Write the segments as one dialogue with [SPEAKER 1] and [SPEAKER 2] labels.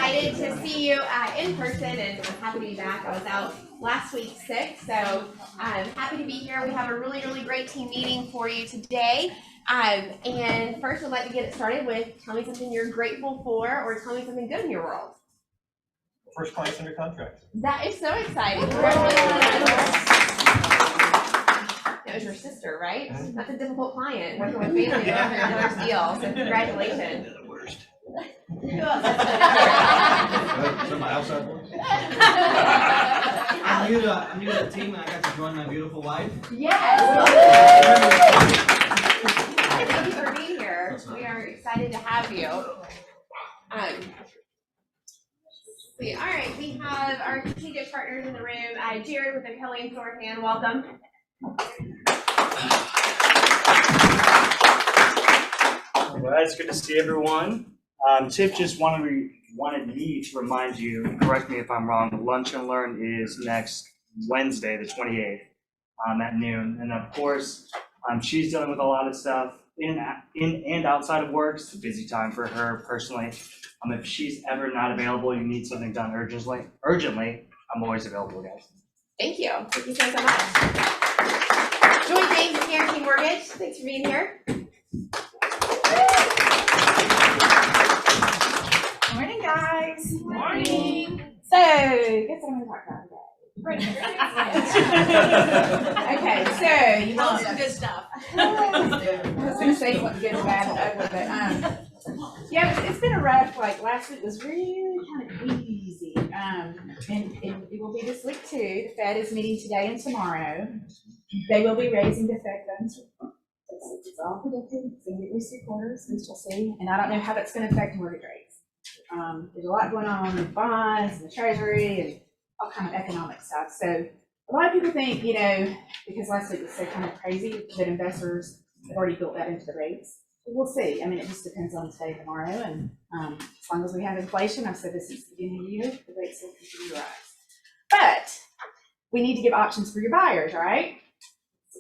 [SPEAKER 1] excited to see you in person, and I'm happy to be back. I was out last week sick, so I'm happy to be here. We have a really, really great team meeting for you today. And first, I'd like to get it started with tell me something you're grateful for, or tell me something good in your world.
[SPEAKER 2] First client's under contract.
[SPEAKER 1] That is so exciting. Congratulations. That was your sister, right? That's a difficult client, working with family to work on another's deal, so congratulations.
[SPEAKER 2] They're the worst.
[SPEAKER 1] Who else?
[SPEAKER 2] Some outside voice?
[SPEAKER 3] I'm new to the team, and I got to join my beautiful wife.
[SPEAKER 1] Yes. Thank you for being here. We are excited to have you. All right, we have our strategic partners in the room. Jared with the Kelly and Thor hand, welcome.
[SPEAKER 4] Well, it's good to see everyone. Tiff just wanted me to remind you, correct me if I'm wrong, Lunch and Learn is next Wednesday, the 28th, at noon. And of course, she's dealing with a lot of stuff in and outside of work. It's a busy time for her personally. If she's ever not available, you need something done urgently, I'm always available, guys.
[SPEAKER 1] Thank you. Thank you so much. Joy James with Guarantee Mortgage. Thanks for being here.
[SPEAKER 5] Morning, guys.
[SPEAKER 1] Morning.
[SPEAKER 5] So, guess what I'm going to talk about today? Okay, so you
[SPEAKER 1] Tell
[SPEAKER 5] know
[SPEAKER 1] us some good stuff.
[SPEAKER 5] I was going to say what's good, bad, and ugly, but yeah, it's been a rough. Like last week was really kind of easy, and it will be this week too. The Fed is meeting today and tomorrow. They will be raising the Fed funds. It's all predicted. It's going to be at least 3 quarters, we shall see. And I don't know how that's going to affect mortgage rates. There's a lot going on with bonds and the Treasury and all kind of economic stuff. So a lot of people think, because last week was so kind of crazy, that investors have already built that into the rates. We'll see. I mean, it just depends on today and tomorrow. And as long as we have inflation, I've said this since the beginning of the year, the rates will continue to rise. But we need to give options for your buyers, right?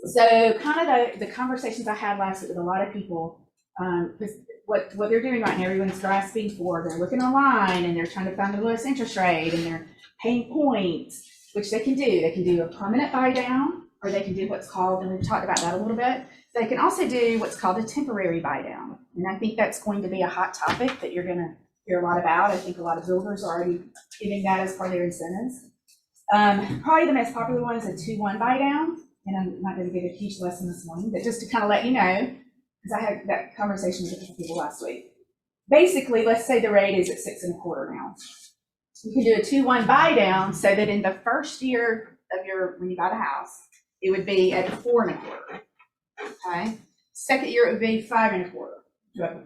[SPEAKER 5] So kind of the conversations I had last week with a lot of people, because what they're doing right now, everyone's grasping for, they're looking online and they're trying to find the lowest interest rate and they're paying points, which they can do. They can do a permanent buy down, or they can do what's called, and we've talked about that a little bit, they can also do what's called a temporary buy down. And I think that's going to be a hot topic that you're going to hear a lot about. I think a lot of builders are already giving that as part of their incentives. Probably the most popular one is a 2-1 buy down. And I'm not going to give a huge lesson this morning, but just to kind of let you know, because I had that conversation with a couple people last week. Basically, let's say the rate is at 6.25 now. You can do a 2-1 buy down so that in the first year of when you buy the house, it would be at 4.25. Okay. Second year it would be 5.25. Then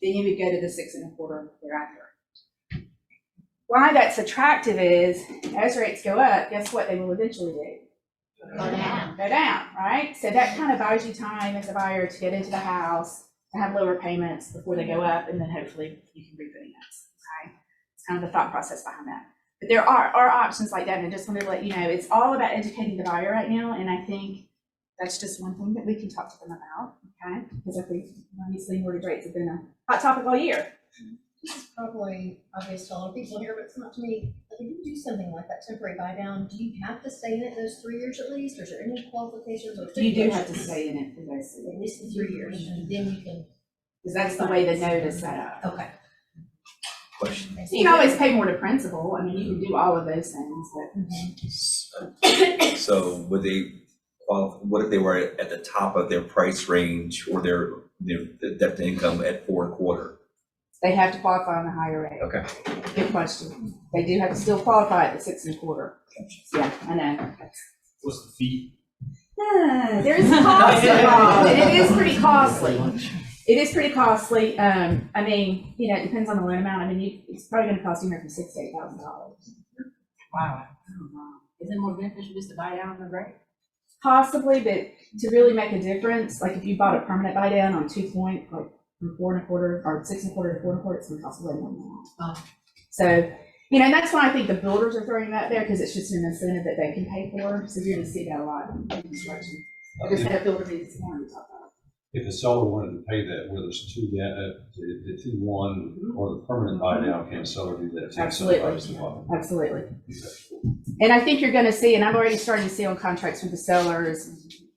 [SPEAKER 5] you would go to the 6.25 thereafter. Why that's attractive is as rates go up, guess what they will eventually do? Go down, right? So that kind of buys you time as a buyer to get into the house, to have lower payments before they go up, and then hopefully you can refinance. Okay, it's kind of the thought process behind that. But there are options like that, and I just wanted to let you know it's all about educating the buyer right now, and I think that's just one thing that we can talk to them about. Okay, because I think obviously mortgage rates have been a hot topic all year.
[SPEAKER 6] This is probably obvious to a lot of people here, but it's not to me. Like, if you do something like that temporary buy down, do you have to stay in it those 3 years at least, or is there any qualifications? Or
[SPEAKER 5] You do have to stay in it for those
[SPEAKER 6] at least the 3 years, and then you can.
[SPEAKER 5] because that's the way the note is set up.
[SPEAKER 6] Okay.
[SPEAKER 2] Question.
[SPEAKER 5] You can always pay more to principal. I mean, you can do all of those things, but
[SPEAKER 7] So would they what if they were at the top of their price range or their debt to income at 4.25?
[SPEAKER 5] they have to qualify on the higher rate.
[SPEAKER 7] Okay.
[SPEAKER 5] Good question. They do have to still qualify at the 6.25. Yeah, I know.
[SPEAKER 2] What's the fee?
[SPEAKER 5] There's a cost involved, and it is pretty costly. It is pretty costly. I mean, it depends on the loan amount. I mean, it's probably going to cost you from $6,000 to $8,000.
[SPEAKER 8] Wow. Is it more beneficial just to buy down the rate?
[SPEAKER 5] Possibly, but to really make a difference, like if you bought a permanent buy down on 2 point, like from 4.25 or 6.25 to 4.25, it's going to cost way more than that.
[SPEAKER 8] Oh.
[SPEAKER 5] So, and that's why I think the builders are throwing that there, because it's just an incentive that they can pay for. So you're going to see that a lot in construction. I just had a builder meeting this morning to talk about it.
[SPEAKER 9] if a seller wanted to pay that, whether it's the 2-1 or the permanent buy down, can a seller do that?
[SPEAKER 5] Absolutely. And I think you're gonna see, and I'm already starting to see on contracts with the sellers,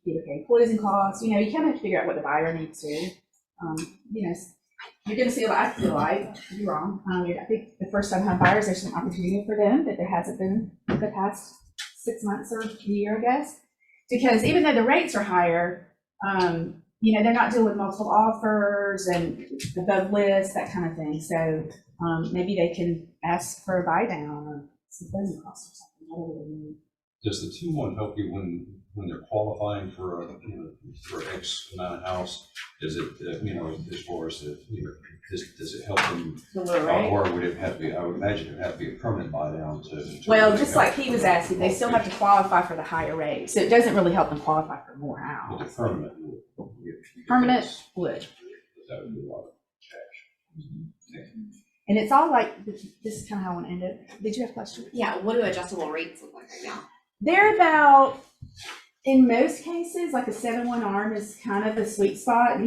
[SPEAKER 5] either pay closing costs, you kind of have to figure out what the buyer needs to. You're gonna see a lot, I feel like, could be wrong. I think the first time home buyers, there's some opportunity for them that there hasn't been the past 6 months or a year, I guess. Because even though the rates are higher, they're not dealing with multiple offers and above list, that kind of thing. So maybe they can ask for a buy down or some closing costs or something. Whatever they need.
[SPEAKER 9] Does the 2-1 help you when they're qualifying for for X amount of house? Does it as far as does it help them? Or would it have to be? I would imagine it would have to be a permanent buy down to
[SPEAKER 5] well, just like he was asking, they still have to qualify for the higher rate, so it doesn't really help them qualify for more house.
[SPEAKER 9] But the permanent
[SPEAKER 5] would.
[SPEAKER 9] That would be a lot of cash.
[SPEAKER 5] And it's all like this is kind of how I want to end it. Did you have questions?
[SPEAKER 1] Yeah, what do adjustable rates look like right now?
[SPEAKER 5] They're about, in most cases, like a 7-1 arm is kind of the sweet spot.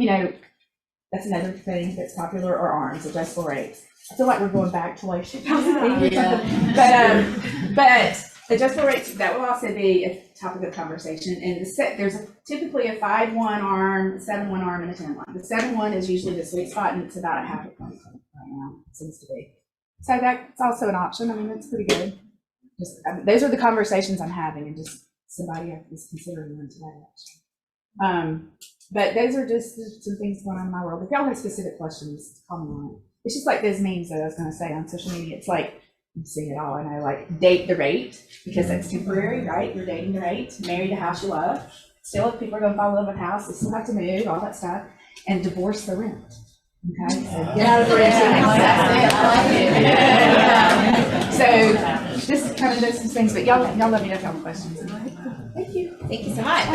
[SPEAKER 5] That's another thing that's popular, or arms, adjustable rates. I feel like we're going back to like 2008 or something. But adjustable rates, that will also be a topic of conversation. And there's typically a 5-1 arm, 7-1 arm, and a 10-1. The 7-1 is usually the sweet spot, and it's about a half a point right now, it seems to be. So that's also an option. I mean, that's pretty good. Those are the conversations I'm having, and just somebody is considering them today. But those are just some things going on in my world. If y'all have specific questions, call me on it. It's just like those memes that I was going to say on social media. It's like, you see it all. I know, like date the rate, because that's temporary, right? You're dating the rate. Marry the house you love. Still, if people are going to fall in love with a house, they still have to move, all that stuff, and divorce the rent. Okay, so get out of the rent. So this is kind of those things, but y'all let me know if y'all have questions. Thank you.
[SPEAKER 1] Thank you so much.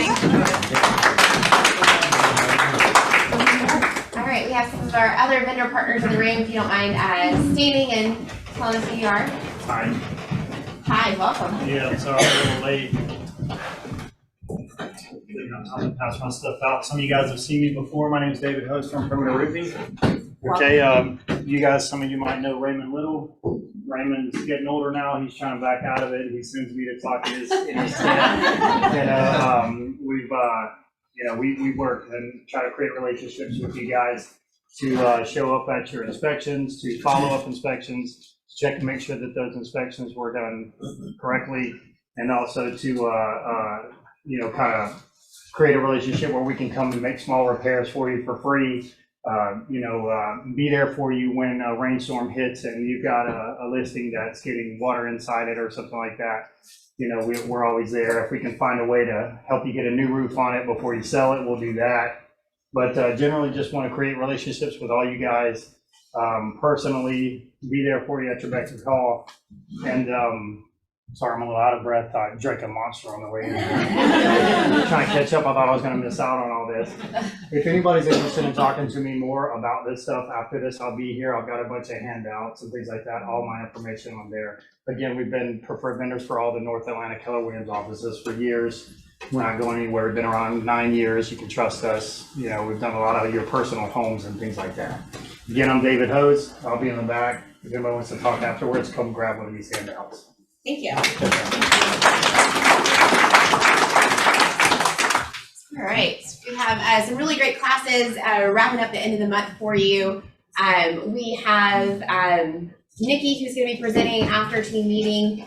[SPEAKER 1] All right, we have some of our other vendor partners in the room. If you don't mind standing and telling us who you are.
[SPEAKER 10] Hi.
[SPEAKER 1] Hi, welcome.
[SPEAKER 10] Yeah, I'm sorry I'm a little late. I'm gonna pass my stuff out. Some of you guys have seen me before. My name is David Host from Perimeter Roofing. Okay, you guys, some of you might know Raymond Little. Raymond's getting older now. He's trying to back out of it. He sends me to talk in his stead. We work and try to create relationships with you guys to show up at your inspections, to follow up inspections, to check and make sure that those inspections were done correctly, and also to kind of create a relationship where we can come and make small repairs for you for free. Be there for you when a rainstorm hits and you've got a listing that's getting water inside it or something like that. We're always there. If we can find a way to help you get a new roof on it before you sell it, we'll do that. But generally just want to create relationships with all you guys, personally, be there for you at your beck and call. And sorry, I'm a little out of breath. I drank a Monster on the way in. Trying to catch up. I thought I was going to miss out on all this. If anybody's interested in talking to me more about this stuff after this, I'll be here. I've got a bunch of handouts and things like that. All my information on there. Again, we've been preferred vendors for all the North Atlanta Keller Williams offices for years. We're not going anywhere. We've been around 9 years. You can trust us. We've done a lot of your personal homes and things like that. Again, I'm David Hose. I'll be in the back. If anybody wants to talk afterwards, come grab one of these handouts.
[SPEAKER 1] Thank you. All right, we have some really great classes wrapping up the end of the month for you. We have Nikki, who's going to be presenting after team meeting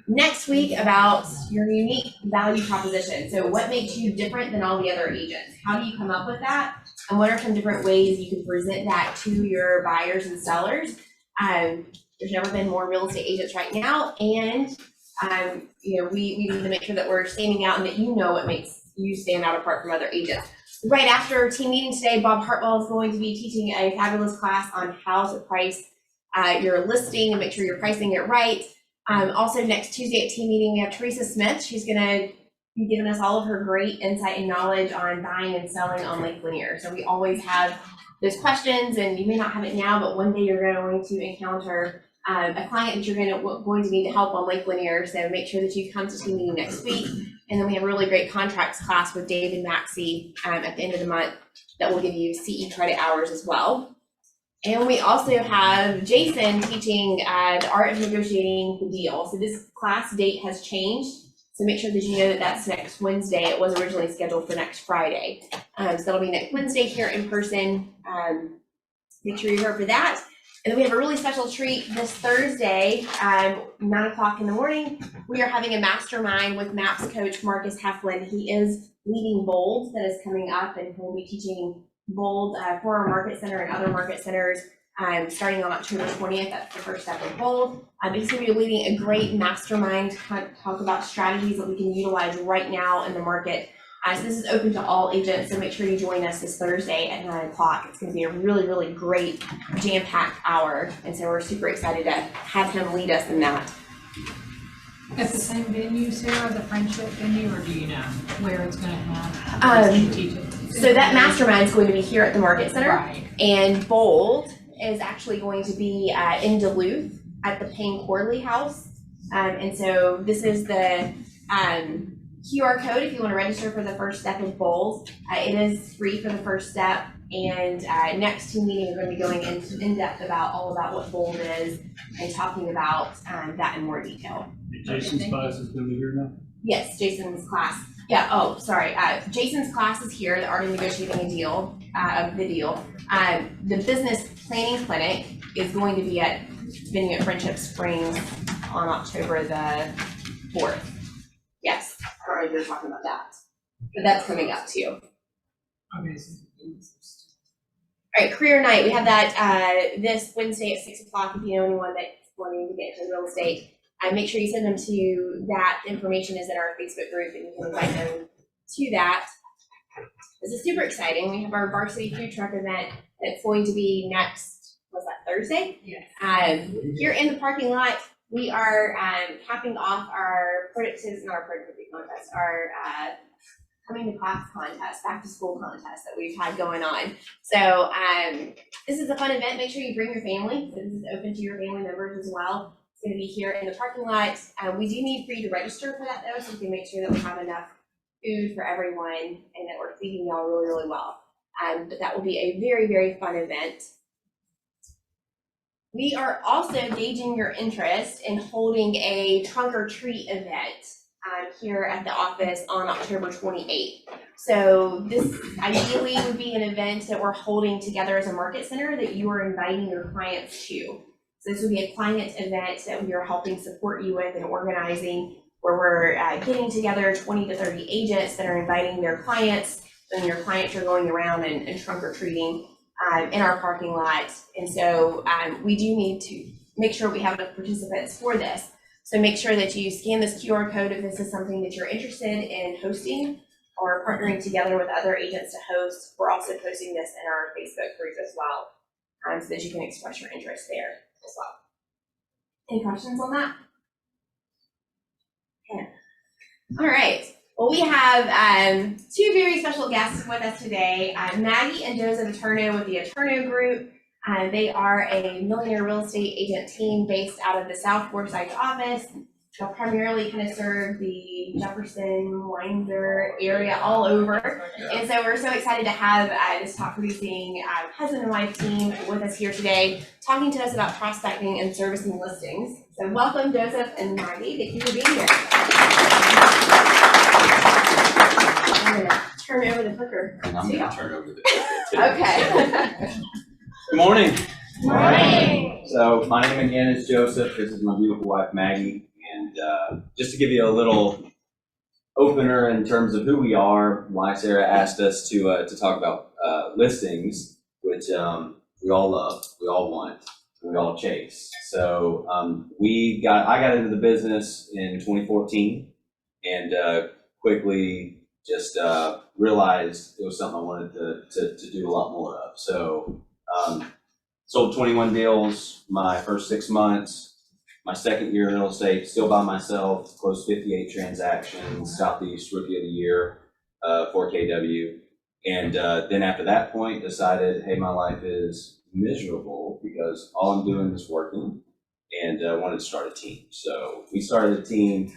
[SPEAKER 1] next week about your unique value proposition. So what makes you different than all the other agents? How do you come up with that? And what are some different ways you can present that to your buyers and sellers? There's never been more real estate agents right now, and we need to make sure that we're standing out and that what makes you stand out apart from other agents. Right after team meeting today, Bob Hartwell is going to be teaching a fabulous class on how to price your listing and make sure you're pricing it right. Also next Tuesday at team meeting, we have Teresa Smith. She's going to be giving us all of her great insight and knowledge on buying and selling on Lake Lanier. So we always have those questions, and you may not have it now, but one day you're going to encounter a client that you're going to need to help on Lake Lanier. So make sure that you come to team meeting next week. And then we have a really great contracts class with Dave and Maxie at the end of the month that will give you CE credit hours as well. And we also have Jason teaching the art of negotiating the deal. So this class date has changed. So make sure that you know that that's next Wednesday. It was originally scheduled for next Friday. So that'll be next Wednesday here in person. Make sure you're here for that. And then we have a really special treat this Thursday, 9 o'clock in the morning. We are having a mastermind with MAPS coach Marcus Heflin. He is leading Bold that is coming up, and he'll be teaching Bold for our market center and other market centers starting on October 20th. That's the first step of Bold. He's going to be leading a great mastermind to talk about strategies that we can utilize right now in the market. So this is open to all agents, so make sure you join us this Thursday at 9 o'clock. It's going to be a really, really great jam-packed hour, and so we're super excited to have him lead us in that.
[SPEAKER 8] At the same venue, Sarah, the friendship venue, or do you know where it's gonna have?
[SPEAKER 1] So that mastermind is going to be here at the Market Center,
[SPEAKER 8] Right.
[SPEAKER 1] and Bold is actually going to be in Duluth at the Payne Corley House. And so this is the QR code if you want to register for the first step of Bold. It is free for the first step, and next team meeting we're going to be going in depth about all about what Bold is and talking about that in more detail.
[SPEAKER 2] Jason's class is gonna be here now?
[SPEAKER 1] Yes, Jason's class. Yeah, oh, sorry. Jason's class is here, the art of negotiating a deal, the deal. The business planning clinic is going to be at venue at Friendship Springs on October the 4th. Yes, I don't know if you're talking about that, but that's coming up too.
[SPEAKER 8] Okay.
[SPEAKER 1] All right, career night. We have that this Wednesday at 6 o'clock. If you know anyone that's wanting to get into real estate, make sure you send them to that. The information is in our Facebook group, and you can invite them to that. This is super exciting. We have our varsity food truck event that's going to be next, was that Thursday?
[SPEAKER 8] Yes.
[SPEAKER 1] Here in the parking lot, we are capping off our productivity contest, our coming to class contest, back to school contest that we've had going on. So this is a fun event. Make sure you bring your family. So this is open to your family members as well. It's going to be here in the parking lot. We do need for you to register for that though, so we can make sure that we have enough food for everyone and that we're feeding y'all really, really well. But that will be a very, very fun event. We are also gauging your interest in holding a trunk or treat event here at the office on October 28th. So this ideally would be an event that we're holding together as a market center that you are inviting your clients to. So this would be a client event that we are helping support you with and organizing, where we're getting together 20 to 30 agents that are inviting their clients, and your clients are going around and trunk or treating in our parking lot. And so we do need to make sure we have enough participants for this. So make sure that you scan this QR code if this is something that you're interested in hosting or partnering together with other agents to host. We're also posting this in our Facebook group as well, so that you can express your interest there as well. Any questions on that? Okay. All right. Well, we have two very special guests with us today, Maggie and Joseph Eterno with the Eterno Group. They are a millionaire real estate agent team based out of the South Forsyth office. They'll primarily kind of serve the Jefferson, Winder area all over. And so we're so excited to have this top producing husband and wife team with us here today, talking to us about prospecting and servicing listings. So welcome, Joseph and Maggie. Thank you for being here. I'm going to turn over the clicker.
[SPEAKER 9] And I'm gonna turn over the.
[SPEAKER 1] Okay.
[SPEAKER 11] Good morning.
[SPEAKER 1] Morning.
[SPEAKER 11] So my name again is Joseph. This is my beautiful wife Maggie, and just to give you a little opener in terms of who we are, why Sarah asked us to talk about listings, which we all love, we all want, we all chase. So I got into the business in 2014, and quickly just realized it was something I wanted to do a lot more of. So. Sold 21 deals my first 6 months. My second year in real estate, still by myself, closed 58 transactions, Southeast Rookie of the Year for KW. And then after that point, decided, hey, my life is miserable because all I'm doing is working, and wanted to start a team. So we started a team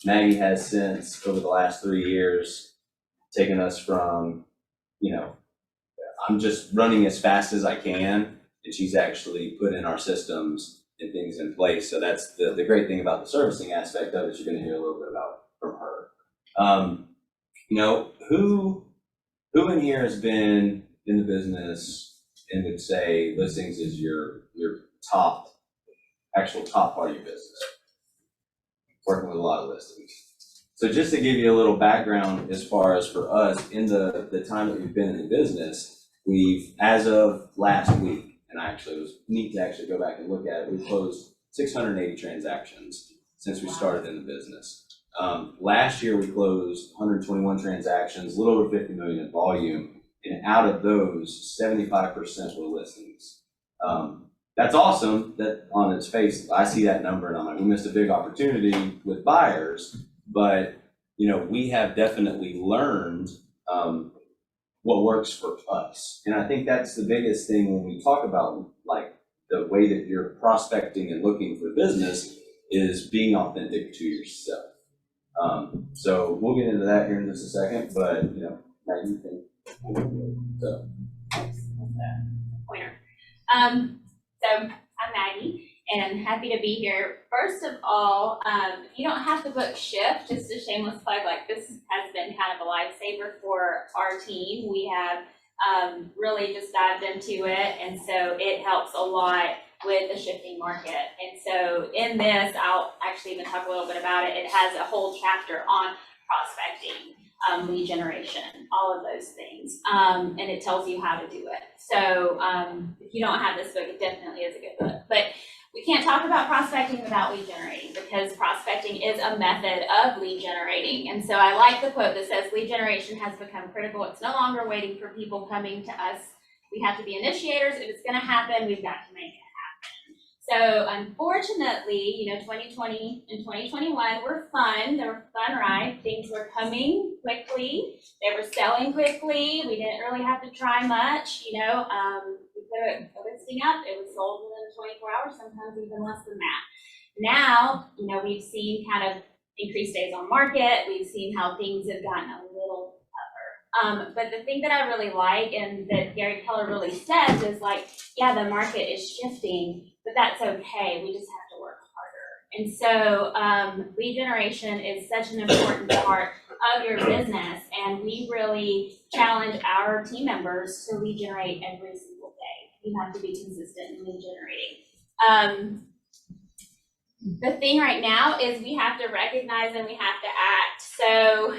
[SPEAKER 11] Maggie has since, over the last 3 years, taken us from, I'm just running as fast as I can, and she's actually put in our systems and things in place. So that's the great thing about the servicing aspect of it. You're gonna hear a little bit about from her. Who in here has been in the business and would say listings is your actual top part of your business? Working with a lot of listings. So just to give you a little background as far as for us, in the time that we've been in the business, we've, as of last week, and it was neat to actually go back and look at it, we've closed 680 transactions since we started in the business. Last year we closed 121 transactions, a little over 50 million in volume, and out of those, 75% were listings. That's awesome. That on its face, I see that number and I'm like, we missed a big opportunity with buyers, but we have definitely learned what works for us. And I think that's the biggest thing when we talk about like the way that you're prospecting and looking for business is being authentic to yourself. So we'll get into that here in just a second, but now you can. So.
[SPEAKER 12] Pointer. So I'm Maggie, and happy to be here. First of all, you don't have to book shift. Just a shameless plug, like this has been kind of a lifesaver for our team. We have really just dived into it, and so it helps a lot with the shifting market. And so in this, I'll actually even talk a little bit about it. It has a whole chapter on prospecting, lead generation, all of those things, and it tells you how to do it. So if you don't have this book, it definitely is a good book. But we can't talk about prospecting without lead generating, because prospecting is a method of lead generating. And so I like the quote that says lead generation has become critical. It's no longer waiting for people coming to us. We have to be initiators. If it's going to happen, we've got to make it. So unfortunately, 2020 and 2021 were fun. They were fun rides. Things were coming quickly. They were selling quickly. We didn't really have to try much. We put a listing up. It was sold within 24 hours, sometimes even less than that. Now, we've seen kind of increased days on market. We've seen how things have gotten a little tougher. But the thing that I really like and that Gary Keller really says is like, yeah, the market is shifting, but that's okay. We just have to work harder. And so lead generation is such an important part of your business, and we really challenge our team members to lead generate every single day. You have to be consistent in lead generating. The thing right now is we have to recognize and we have to act. So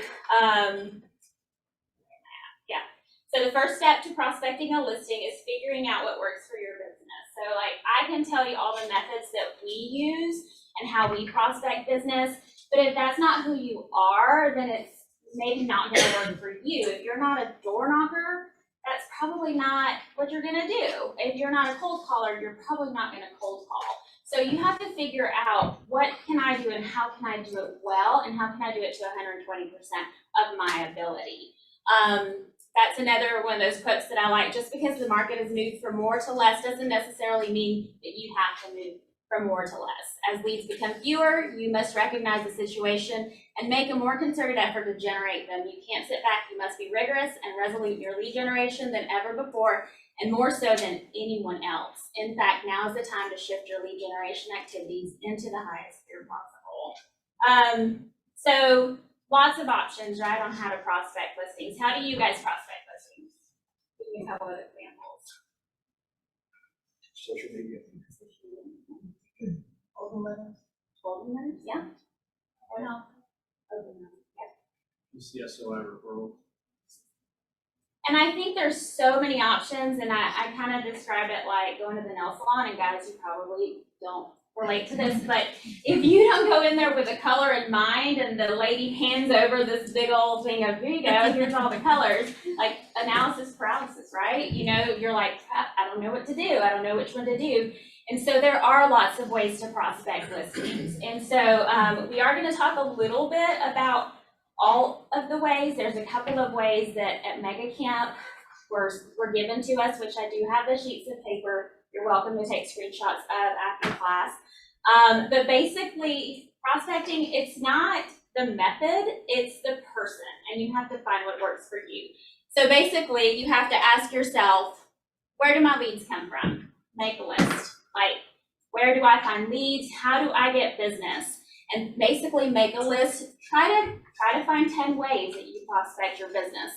[SPEAKER 12] So the first step to prospecting a listing is figuring out what works for your business. So like I can tell you all the methods that we use and how we prospect business, but if that's not who you are, then it's maybe not going to work for you. If you're not a door knocker, that's probably not what you're going to do. If you're not a cold caller, you're probably not going to cold call. So you have to figure out what can I do and how can I do it well and how can I do it to 120% of my ability. That's another one of those quotes that I like. Just because the market has moved from more to less doesn't necessarily mean that you have to move from more to less. As leads become fewer, you must recognize the situation and make a more concerted effort to generate them. You can't sit back. You must be rigorous and resolute in your lead generation than ever before, and more so than anyone else. In fact, now is the time to shift your lead generation activities into the highest gear possible. So lots of options, right, on how to prospect listings. How do you guys prospect listings? Give me a couple of examples.
[SPEAKER 2] Social media.
[SPEAKER 12] Open letters? Golden letters, yeah. What else? Open letters, yeah.
[SPEAKER 2] CSOI referral.
[SPEAKER 12] And I think there's so many options, and I kind of describe it like going to the nail salon, and guys, you probably don't relate to this, but if you don't go in there with a color in mind and the lady hands over this big old thing of, here you go, here's all the colors, like analysis paralysis, right? You're like, I don't know what to do. I don't know which one to do. And so there are lots of ways to prospect listings. And so we are going to talk a little bit about all of the ways. There's a couple of ways that at Mega Camp were given to us, which I do have the sheets of paper. You're welcome to take screenshots of after class. But basically, prospecting, it's not the method, it's the person, and you have to find what works for you. So basically, you have to ask yourself, where do my leads come from? Make a list. Like, where do I find leads? How do I get business? And basically make a list. Try to find 10 ways that you prospect your business.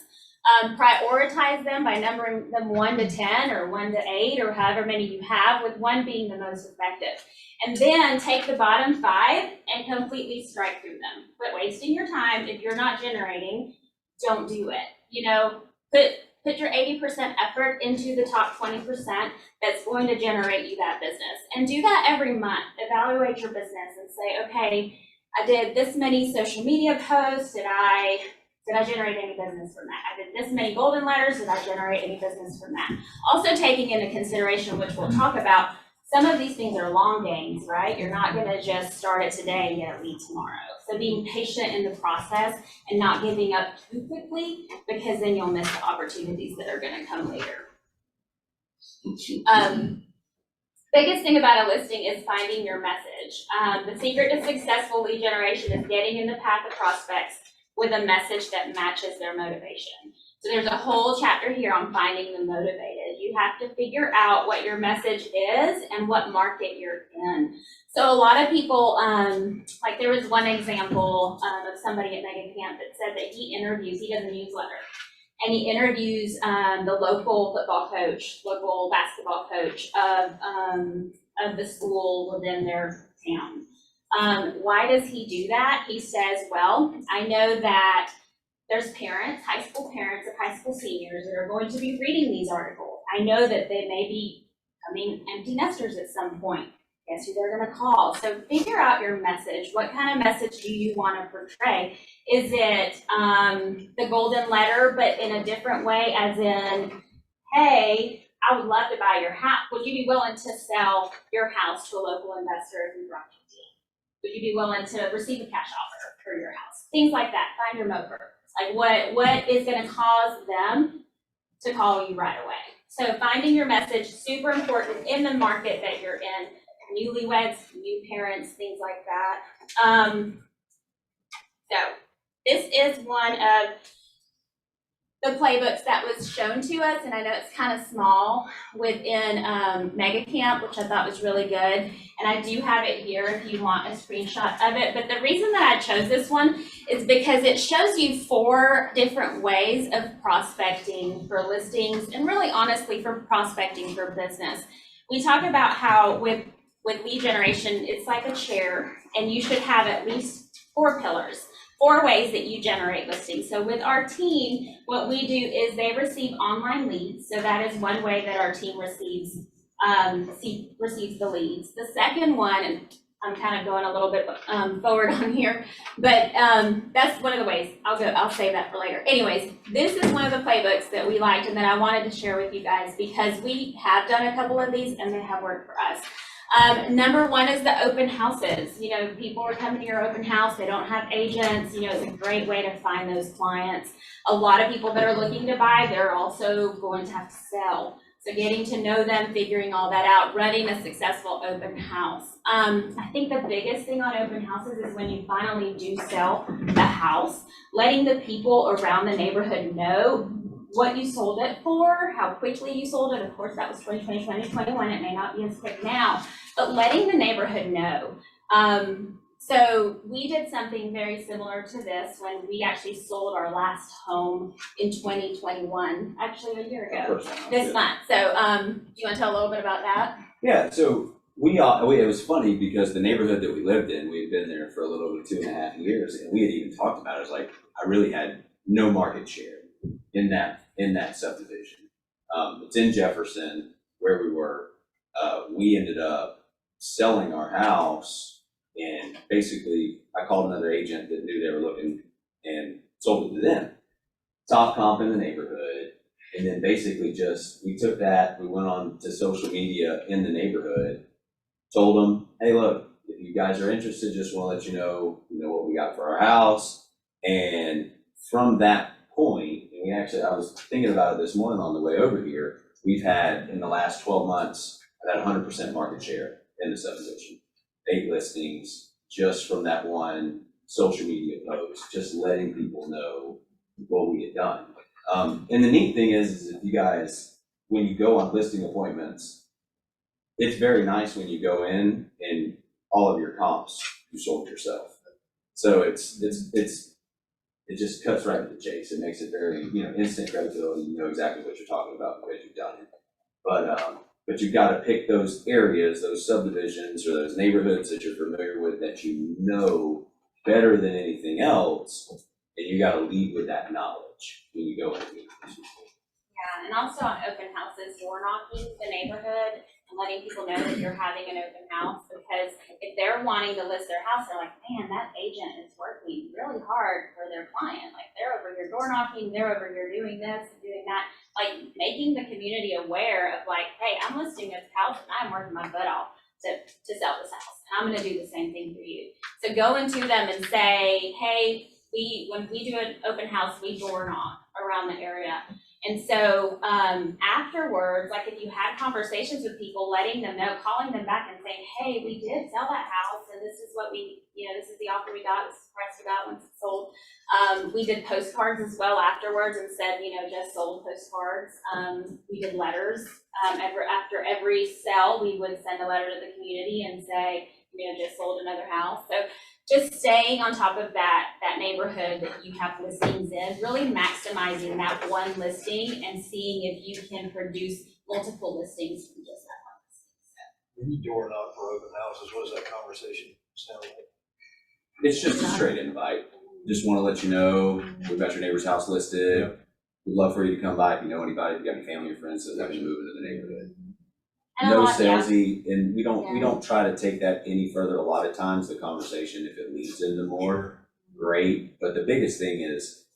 [SPEAKER 12] Prioritize them by numbering them 1 to 10 or 1 to 8 or however many you have, with 1 being the most effective. And then take the bottom 5 and completely strike through them. Quit wasting your time. If you're not generating, don't do it. You know, put your 80% effort into the top 20% that's going to generate you that business. And do that every month. Evaluate your business and say, okay, I did this many social media posts. Did I generate any business from that? I did this many golden letters. Did I generate any business from that? Also taking into consideration, which we'll talk about, some of these things are long games, right? You're not going to just start it today and get a lead tomorrow. So being patient in the process and not giving up too quickly, because then you'll miss the opportunities that are going to come later. Biggest thing about a listing is finding your message. The secret to successful lead generation is getting in the path of prospects with a message that matches their motivation. So there's a whole chapter here on finding the motivated. You have to figure out what your message is and what market you're in. So a lot of people, like there was one example of somebody at Mega Camp that said that he does a newsletter, and he interviews the local football coach, local basketball coach of the school within their town. Why does he do that? He says, well, I know that there's parents, high school parents of high school seniors that are going to be reading these articles. I know that they may be becoming empty nesters at some point. Guess who they're going to call? So figure out your message. What kind of message do you want to portray? Is it the golden letter, but in a different way, as in, hey, I would love to buy your house. Would you be willing to sell your house to a local investor if we brought you in? Would you be willing to receive a cash offer for your house? Things like that. Find your mover. Like what is going to cause them to call you right away? So finding your message, super important in the market that you're in. Newlyweds, new parents, things like that. So this is one of the playbooks that was shown to us, and I know it's kind of small within Mega Camp, which I thought was really good. And I do have it here if you want a screenshot of it. But the reason that I chose this one is because it shows you 4 different ways of prospecting for listings, and really honestly for prospecting for business. We talk about how with lead generation, it's like a chair, and you should have at least 4 pillars. 4 ways that you generate listings. So with our team, what we do is they receive online leads. So that is one way that our team receives the leads. The second one, and I'm kind of going a little bit forward on here, but that's one of the ways. I'll save that for later. Anyways, this is one of the playbooks that we liked and that I wanted to share with you guys because we have done a couple of these and they have worked for us. Number 1 is the open houses. You know, people are coming to your open house. They don't have agents. You know, it's a great way to find those clients. A lot of people that are looking to buy, they're also going to have to sell. So getting to know them, figuring all that out, running a successful open house. I think the biggest thing on open houses is when you finally do sell the house, letting the people around the neighborhood know what you sold it for, how quickly you sold it. Of course, that was 2020, 2021. It may not be as quick now, but letting the neighborhood know. So we did something very similar to this when we actually sold our last home in 2021, actually a year ago, this month. So do you want to tell a little bit about that?
[SPEAKER 11] Yeah, so it was funny because the neighborhood that we lived in, we had been there for a little over 2.5 years, and we had even talked about it. It was like, I really had no market share in that subdivision. It's in Jefferson where we were. We ended up selling our house, and basically I called another agent that knew they were looking and sold it to them. Top comp in the neighborhood. And then basically we took that, we went on to social media in the neighborhood, told them, hey, look, if you guys are interested, just want to let you know what we got for our house. And from that point, I was thinking about it this morning on the way over here, we've had, in the last 12 months, I've had 100% market share in the subdivision. 8 listings just from that one social media posts, just letting people know what we had done. And the neat thing is if you guys, when you go on listing appointments, it's very nice when you go in and all of your comps you sold yourself. So it just cuts right to the chase. It makes it very, instant credibility. You know exactly what you're talking about because you've done it. But you've got to pick those areas, those subdivisions, or those neighborhoods that you're familiar with that you know better than anything else, and you got to lead with that knowledge when you go and meet these people.
[SPEAKER 12] Yeah, and also on open houses, door knocking the neighborhood and letting people know that you're having an open house, because if they're wanting to list their house, they're like, man, that agent is working really hard for their client. Like, they're over here door knocking, they're over here doing this and doing that. Like, making the community aware of like, hey, I'm listing this house and I'm working my butt off to sell this house. And I'm gonna do the same thing for you. So go into them and say, hey, when we do an open house, we door knock around the area. And so afterwards, like if you had conversations with people, letting them know, calling them back and saying, hey, we did sell that house and this is what this is the offer we got, this is the price we got once it's sold. We did postcards as well afterwards and said, just sold postcards. We did letters. After every sale, we would send a letter to the community and say, just sold another house. So just staying on top of that neighborhood that you have listings in, really maximizing that one listing and seeing if you can produce multiple listings from just that one listing.
[SPEAKER 2] When you door knock for open houses, what does that conversation sound like?
[SPEAKER 11] It's just a straight invite. Just want to let you know we've got your neighbor's house listed.
[SPEAKER 2] Yeah.
[SPEAKER 11] We'd love for you to come by if you know anybody, if you got any family or friends that have to move into the neighborhood.
[SPEAKER 12] And
[SPEAKER 11] No
[SPEAKER 12] a lot, yeah.
[SPEAKER 11] salesy, and we don't try to take that any further. A lot of times the conversation, if it leads into more, great. But the biggest thing is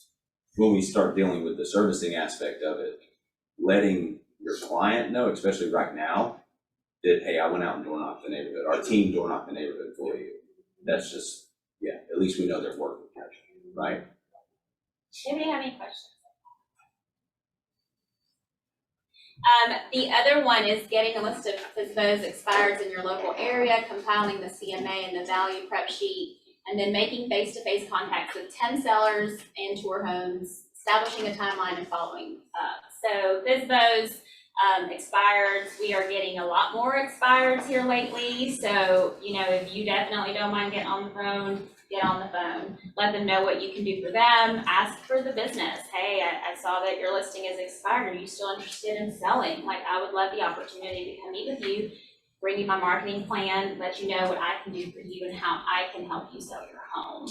[SPEAKER 11] when we start dealing with the servicing aspect of it, letting your client know, especially right now, that, hey, I went out and door knocked the neighborhood. Our team door knocked the neighborhood for you. That's just, at least we know they're working, right?
[SPEAKER 12] Anybody have any questions? The other one is getting a list of those expireds in your local area, compiling the CMA and the value prep sheet, and then making face-to-face contacts with 10 sellers and tour homes, establishing a timeline and following up. So FSBOs, expireds, we are getting a lot more expireds here lately. So, if you definitely don't mind getting on the phone, get on the phone. Let them know what you can do for them. Ask for the business. Hey, I saw that your listing is expired. Are you still interested in selling? Like, I would love the opportunity to come meet with you, bring you my marketing plan, let you know what I can do for you and how I can help you sell your home.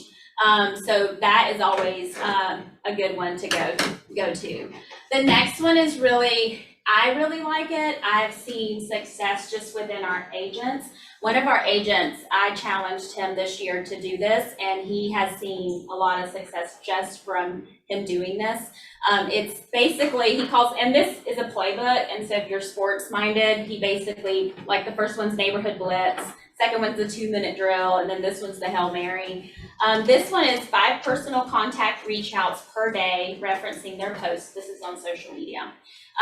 [SPEAKER 12] So that is always a good one to go to. The next one is I really like it. I've seen success just within our agents. One of our agents, I challenged him this year to do this, and he has seen a lot of success just from him doing this. It's basically, he calls, and this is a playbook, and so if you're sports minded, he basically, like the first one's neighborhood blitz, second one's the 2-minute drill, and then this one's the Hail Mary. This one is 5 personal contact reach outs per day referencing their posts. This is on social media.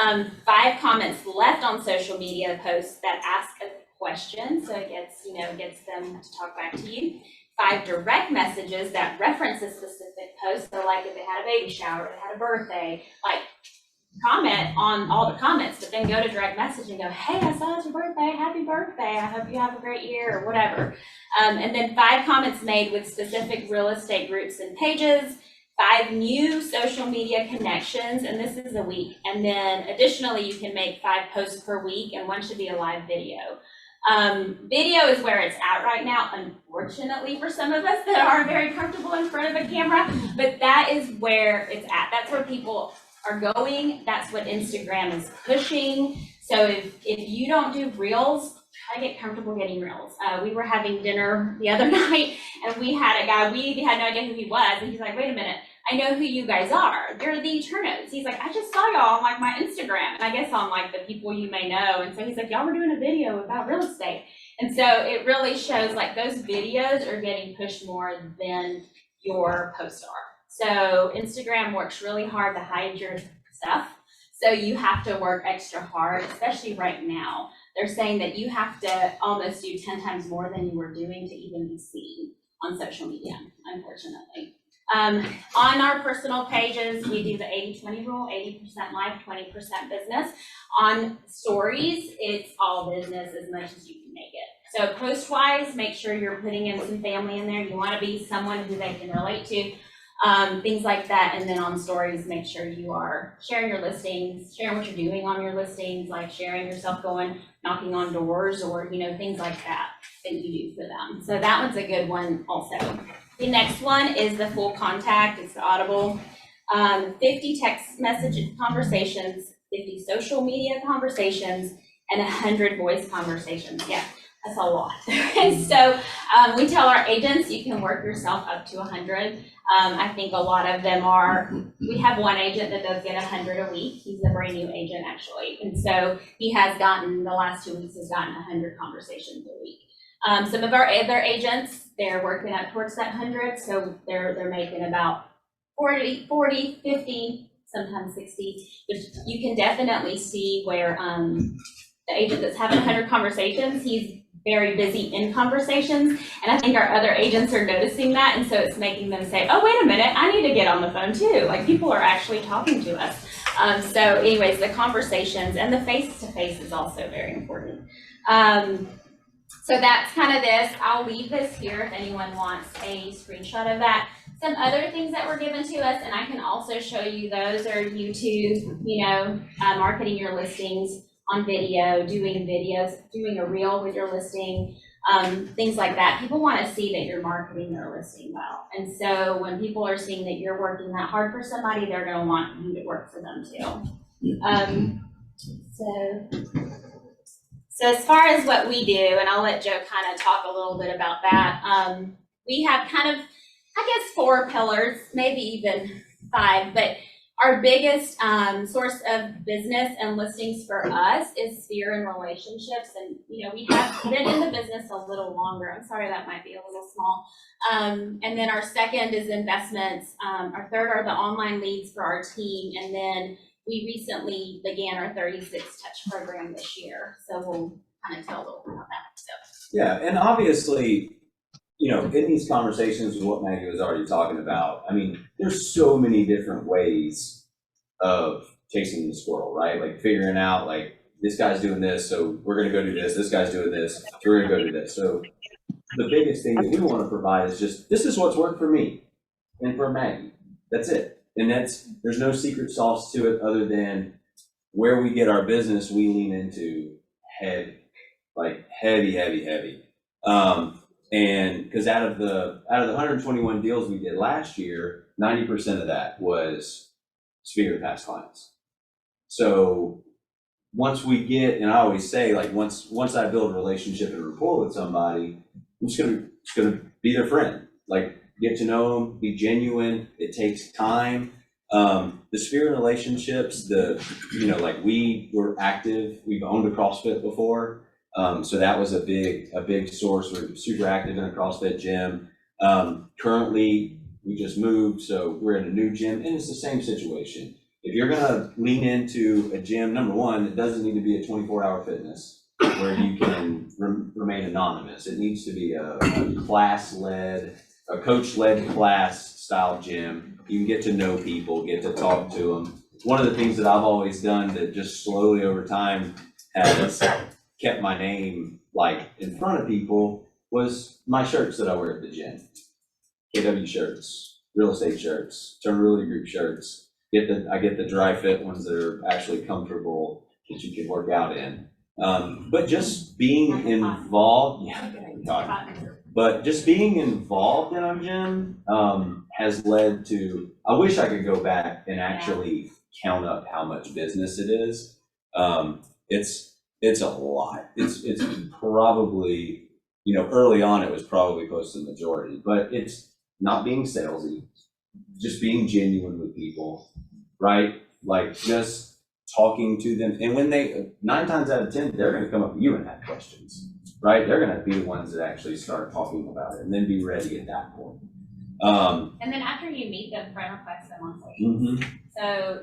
[SPEAKER 12] 5 comments left on social media posts that ask a question, so it gets them to talk back to you. 5 direct messages that reference a specific post, so like if they had a baby shower, they had a birthday, like comment on all the comments, but then go to direct message and go, hey, I saw it's your birthday, happy birthday, I hope you have a great year, or whatever. And then 5 comments made with specific real estate groups and pages, 5 new social media connections, and this is a week. And then additionally, you can make 5 posts per week, and one should be a live video. Video is where it's at right now, unfortunately for some of us that aren't very comfortable in front of a camera, but that is where it's at. That's where people are going. That's what Instagram is pushing. So if you don't do reels, try to get comfortable getting reels. We were having dinner the other night, and we had a guy, we had no idea who he was, and he's like, wait a minute, I know who you guys are. You're the Eternos. He's like, I just saw y'all on like my Instagram, and I guess on like the people you may know. And so he's like, y'all were doing a video about real estate. And so it really shows like those videos are getting pushed more than your posts are. So Instagram works really hard to hide your stuff. So you have to work extra hard, especially right now. They're saying that you have to almost do 10 times more than you were doing to even be seen on social media, unfortunately. On our personal pages, we do the 80-20 rule, 80% life, 20% business. On stories, it's all business as much as you can make it. So post-wise, make sure you're putting in some family in there. You want to be someone who they can relate to, things like that. And then on stories, make sure you are sharing your listings, sharing what you're doing on your listings, like sharing yourself going, knocking on doors, or, you know, things like that you do for them. So that one's a good one also. The next one is the full contact. It's the audible. 50 text message conversations, 50 social media conversations, and 100 voice conversations. Yeah, that's a lot. And so we tell our agents you can work yourself up to 100. I think a lot of them are, we have one agent that does get 100 a week. He's a brand new agent actually. And so he has gotten, the last 2 weeks has gotten 100 conversations a week. Some of our other agents, they're working up towards that 100. So they're making about 40, 50, sometimes 60, which you can definitely see where the agent that's having 100 conversations, he's very busy in conversations. And I think our other agents are noticing that. And so it's making them say, oh, wait a minute, I need to get on the phone too. Like people are actually talking to us. So anyways, the conversations and the face-to-face is also very important. So that's kind of this. I'll leave this here if anyone wants a screenshot of that. Some other things that were given to us, and I can also show you those, are YouTube, you know, marketing your listings on video, doing videos, doing a reel with your listing, things like that. People want to see that you're marketing their listing well. And so when people are seeing that you're working that hard for somebody, they're going to want you to work for them too. So as far as what we do, and I'll let Joe kind of talk a little bit about that. We have kind of, I guess, 4 pillars, maybe even 5, but our biggest source of business and listings for us is sphere and relationships. And, you know, we have been in the business a little longer. I'm sorry, that might be a little small. And then our second is investments. Our third are the online leads for our team. And then we recently began our 36 touch program this year. So we'll kind of tell a little bit about that. So.
[SPEAKER 11] Yeah, and obviously, you know, in these conversations with what Maggie was already talking about, I mean, there's so many different ways of chasing the squirrel, right? Like figuring out, like, this guy's doing this, so we're going to go do this guy's doing this, so we're going to go do this. So the biggest thing that we want to provide is just, this is what's worked for me and for Maggie. That's it. And there's no secret sauce to it other than where we get our business, we lean into heavy, like heavy. And because out of the 121 deals we did last year, 90% of that was sphere past clients. So once we get, and I always say, like, once I build a relationship and rapport with somebody, I'm just gonna be their friend. Like, get to know them, be genuine. It takes time. The sphere relationships, like we were active. We've owned a CrossFit before. So that was a big source. We're super active in a CrossFit gym. Currently, we just moved, so we're in a new gym, and it's the same situation. If you're gonna lean into a gym, number one, it doesn't need to be a 24-hour fitness where you can remain anonymous. It needs to be a class-led, a coach-led class style gym. You can get to know people, get to talk to them. One of the things that I've always done that just slowly over time has kept my name like in front of people was my shirts that I wear at the gym. KW shirts, real estate shirts, Turn Realty Group shirts. I get the dry fit ones that are actually comfortable that you can work out in. But just being involved, but just being involved in a gym has led to, I wish I could go back and actually count up how much business it is. It's a lot. It's probably, early on it was probably close to the majority, but it's not being salesy, just being genuine with people, right? Like just talking to them. And when 9 times out of 10, they're going to come up to you and have questions, right? They're going to be the ones that actually start talking about it and then be ready at that point.
[SPEAKER 12] And then after you meet them, friend request them on social. So,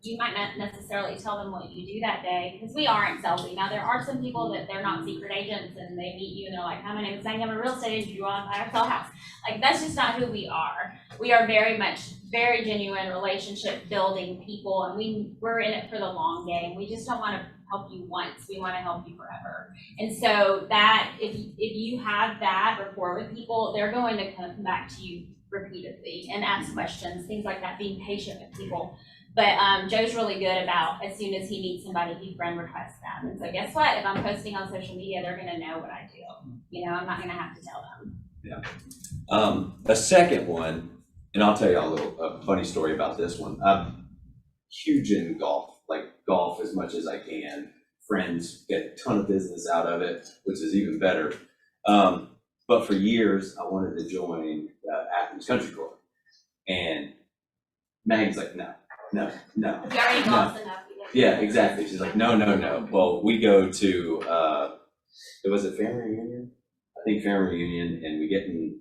[SPEAKER 12] you might not necessarily tell them what you do that day, because we aren't salesy. Now, there are some people that they're not secret agents and they meet you and they're like, hi, my name is Zane, I'm a real estate agent, you want to buy or sell a house. Like, that's just not who we are. We are very genuine relationship building people, and we're in it for the long game. We just don't want to help you once, we want to help you forever. And so that, if you have that rapport with people, they're going to come back to you repeatedly and ask questions, things like that, being patient with people. But Joe's really good about, as soon as he meets somebody, he friend requests them. And so guess what? If I'm posting on social media, they're gonna know what I do. I'm not gonna have to tell them.
[SPEAKER 11] A second one, and I'll tell you a funny story about this one. I'm huge in golf, like golf as much as I can. Friends get a ton of business out of it, which is even better. But for years, I wanted to join Athens Country Club. And Maggie's like, no.
[SPEAKER 12] You already golfed enough.
[SPEAKER 11] Yeah, exactly. She's like, no. Well, we go to, was it family reunion? I think family reunion, and we get in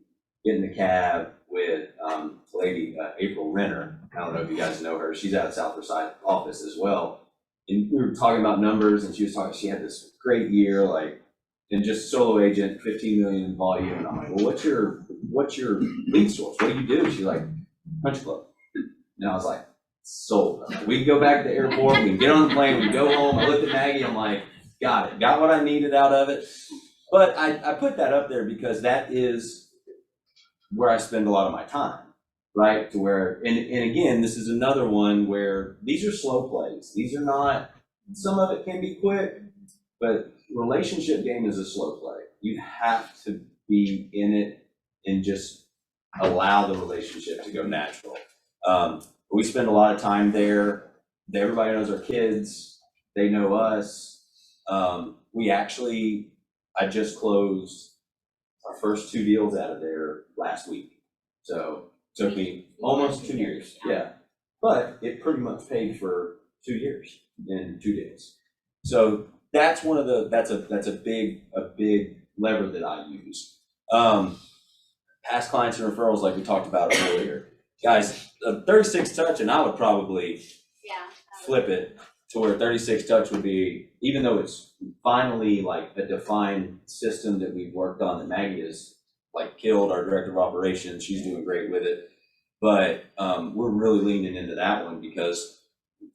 [SPEAKER 11] the cab with a lady, April Renner. I don't know if you guys know her. She's out of Southside office as well. And we were talking about numbers, and she had this great year, like, and just solo agent, 15 million in volume. And I'm like, well, what's your lead source? What do you do? She's like, Country Club. And I was like, sold. We can go back to the airport, we can get on the plane, we can go home. I looked at Maggie, I'm like, got it, got what I needed out of it. But I put that up there because that is where I spend a lot of my time, right? To where, and again, this is another one where these are slow plays. These are not, some of it can be quick, but relationship game is a slow play. You have to be in it and just allow the relationship to go natural. We spend a lot of time there. Everybody knows our kids. They know us. I just closed our first 2 deals out of there last week. So it took me almost 2 years. Yeah. But it pretty much paid for 2 years in 2 days. So that's that's a big lever that I use. Past clients and referrals, like we talked about earlier. Guys, a 36 touch, and I would probably flip it to where 36 touch would be, even though it's finally like a defined system that we've worked on, that Maggie has like killed, our director of operations, she's doing great with it. But we're really leaning into that one, because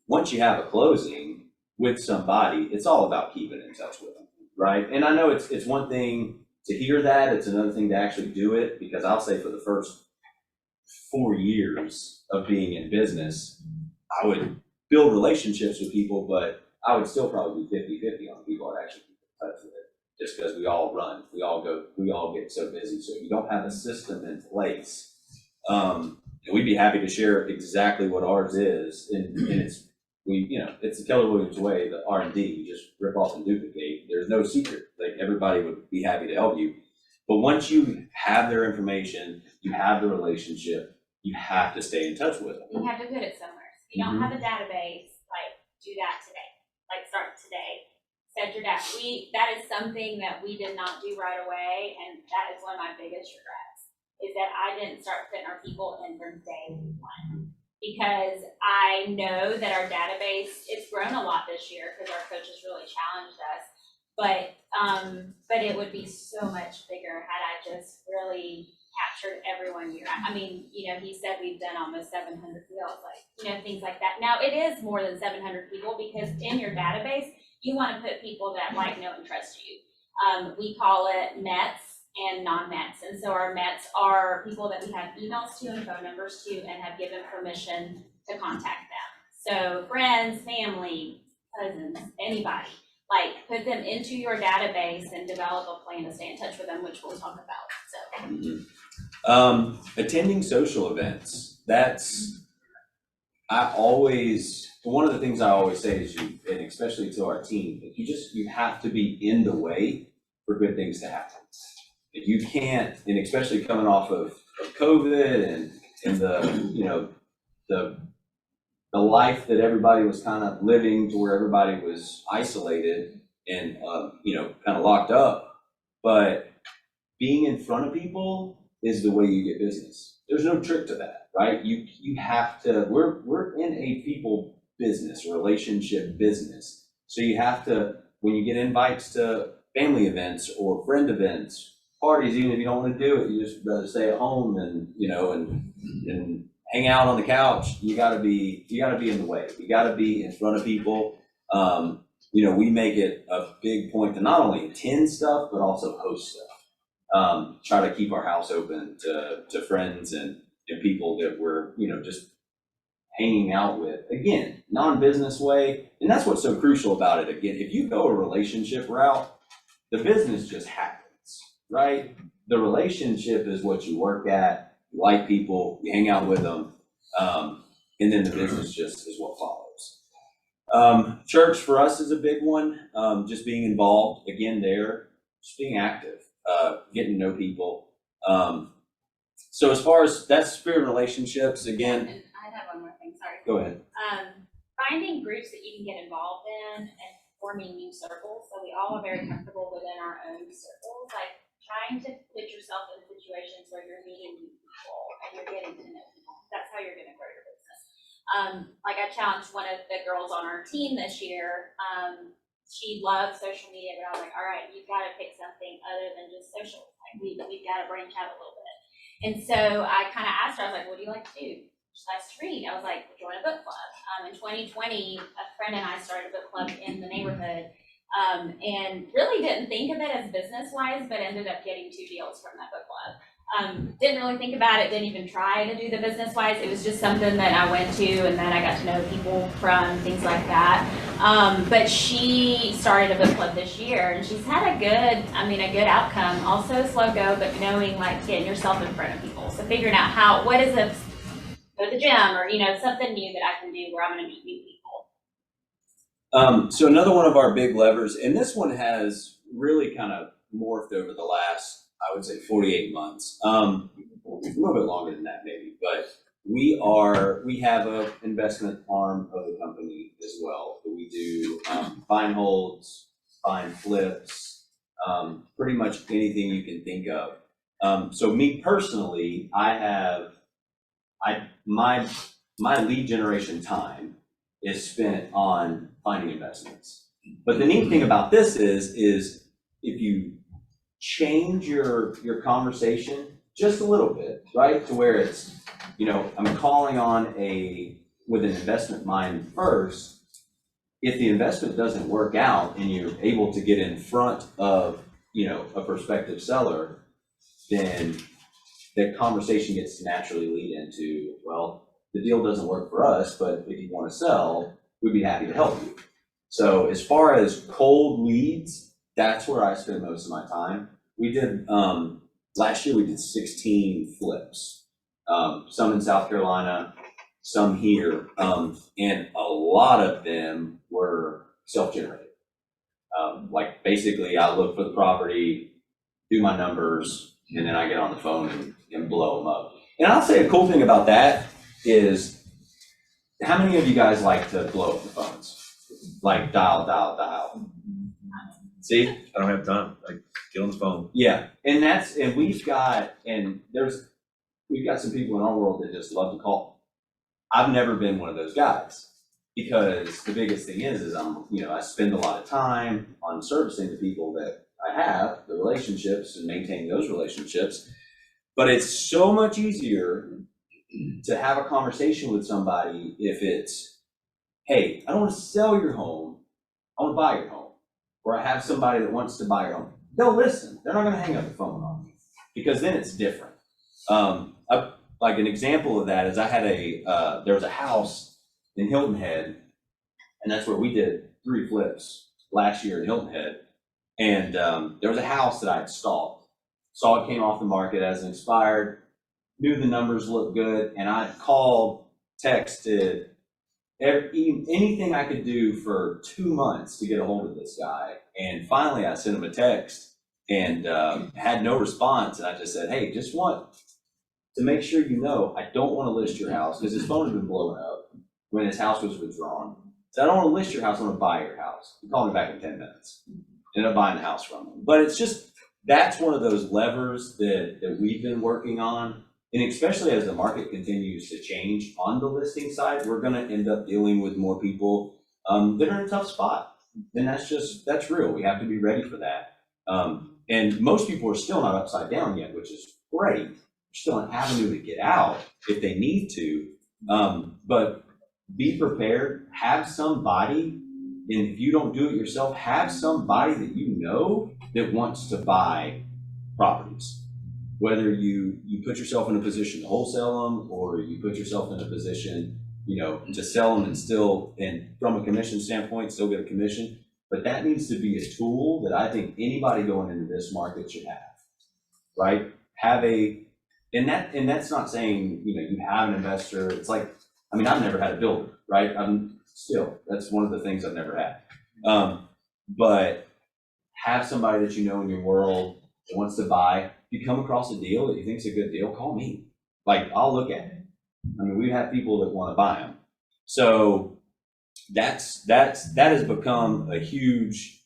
[SPEAKER 11] once you have a closing with somebody, it's all about keeping in touch with them, right? And I know it's one thing to hear that, it's another thing to actually do it, because I'll say for the first 4 years of being in business, I would build relationships with people, but I would still probably be 50-50 on people I'd actually keep in touch with it, just because we all run, we all get so busy. So if you don't have a system in place, and we'd be happy to share exactly what ours is, and it's the Keller Williams way, the R&D, you just rip off and duplicate. There's no secret, like everybody would be happy to help you. But once you have their information, you have the relationship, you have to stay in touch with them.
[SPEAKER 12] You have to put it somewhere. If you don't have a database, like, do that today. Like, start today. Set your database. That is something that we did not do right away, and that is one of my biggest regrets, is that I didn't start putting our people in from day one. Because I know that our database, it's grown a lot this year because our coaches really challenged us. But it would be so much bigger had I just really captured everyone here. I mean, he said we've done almost 700 deals, like, things like that. Now, it is more than 700 people, because in your database, you want to put people that like, know, and trust you. We call it Mets and non-Mets. And so our Mets are people that we have emails to and phone numbers to and have given permission to contact them. So friends, family, cousins, anybody. Like, put them into your database and develop a plan to stay in touch with them, which we'll talk about. So,
[SPEAKER 11] attending social events. One of the things I always say is, and especially to our team, you have to be in the way for good things to happen. If you can't, and especially coming off of COVID and the life that everybody was kind of living, to where everybody was isolated and kind of locked up, but being in front of people is the way you get business. There's no trick to that, right? You have to, we're in a people business, relationship business. So you have to, when you get invites to family events or friend events, parties, even if you don't want to do it, you just rather stay at home and, and hang out on the couch, you gotta be in the way. You gotta be in front of people. We make it a big point to not only attend stuff, but also host stuff. Try to keep our house open to friends and people that we're, just hanging out with. Again, non-business way. And that's what's so crucial about it. Again, if you go a relationship route, the business just happens, right? The relationship is what you work at, you like people, you hang out with them, and then the business just is what follows. Church for us is a big one. Just being involved, again, there, just being active, getting to know people. So as far as that's spirit relationships, again.
[SPEAKER 12] And I have one more thing, sorry.
[SPEAKER 11] Go ahead.
[SPEAKER 12] Finding groups that you can get involved in and forming new circles. So we all are very comfortable within our own circles, like trying to put yourself in situations where you're meeting new people and you're getting to know people. That's how you're going to grow your business. Like I challenged one of the girls on our team this year. She loves social media, but I was like, all right, you've got to pick something other than just social. Like we've got to branch out a little bit. And so I kind of asked her, I was like, what do you like to do? She likes to read. I was like, well, join a book club. In 2020, a friend and I started a book club in the neighborhood, and really didn't think of it as business-wise, but ended up getting 2 deals from that book club. Didn't really think about it, didn't even try to do the business-wise. It was just something that I went to and that I got to know people from, things like that. But she started a book club this year, and she's had a good outcome. Also a slow go, but knowing, like, getting yourself in front of people. So figuring out what is it, go to the gym or, something new that I can do where I'm going to meet new people.
[SPEAKER 11] So another one of our big levers, and this one has really kind of morphed over the last, I would say 48 months, a little bit longer than that maybe, but we have an investment arm of the company as well. We do buy and holds, buy and flips, pretty much anything you can think of. So me personally, my lead generation time is spent on finding investments. But the neat thing about this is if you change your conversation just a little bit, right? To where it's, I'm calling on with an investment mind first. If the investment doesn't work out and you're able to get in front of, a prospective seller, then the conversation gets to naturally lead into, well, the deal doesn't work for us, but if you want to sell, we'd be happy to help you. So as far as cold leads, that's where I spend most of my time. We did, last year we did 16 flips, some in South Carolina, some here, and a lot of them were self-generated. Like basically I look for the property, do my numbers, and then I get on the phone and blow them up. And I'll say a cool thing about that is, how many of you guys like to blow up the phones? Like dial. See?
[SPEAKER 7] I don't have time, like, get on the phone.
[SPEAKER 11] Yeah, and we've got some people in our world that just love to call. I've never been one of those guys, because the biggest thing is I spend a lot of time on servicing the people that I have, the relationships, and maintaining those relationships. But it's so much easier to have a conversation with somebody if it's, hey, I don't want to sell your home, I want to buy your home. Or I have somebody that wants to buy your home. They'll listen. They're not going to hang up the phone on you, because then it's different. Like an example of that is I had there was a house in Hilton Head, and that's where we did 3 flips last year in Hilton Head. And there was a house that I had stalked. Saw it came off the market as an expired, knew the numbers looked good, and I called, texted, anything I could do for 2 months to get a hold of this guy. And finally I sent him a text and had no response. And I just said, hey, just want to make sure I don't want to list your house, because his phone had been blowing up when his house was withdrawn. So I don't want to list your house, I want to buy your house. He called me back in 10 minutes. Ended up buying the house from him. But it's just that's one of those levers that we've been working on. And especially as the market continues to change on the listing side, we're gonna end up dealing with more people that are in a tough spot. And that's real. We have to be ready for that. And most people are still not upside down yet, which is great. There's still an avenue to get out if they need to. But be prepared, have somebody, and if you don't do it yourself, have somebody that you know that wants to buy properties. Whether you put yourself in a position to wholesale them, or you put yourself in a position, to sell them and still, and from a commission standpoint, still get a commission. But that needs to be a tool that I think anybody going into this market should have, right? And that's not saying, you have an investor. It's like, I've never had a builder, right? That's one of the things I've never had. But have somebody that you know in your world that wants to buy. If you come across a deal that you think is a good deal, call me. Like, I'll look at it. We have people that want to buy them. So that has become a huge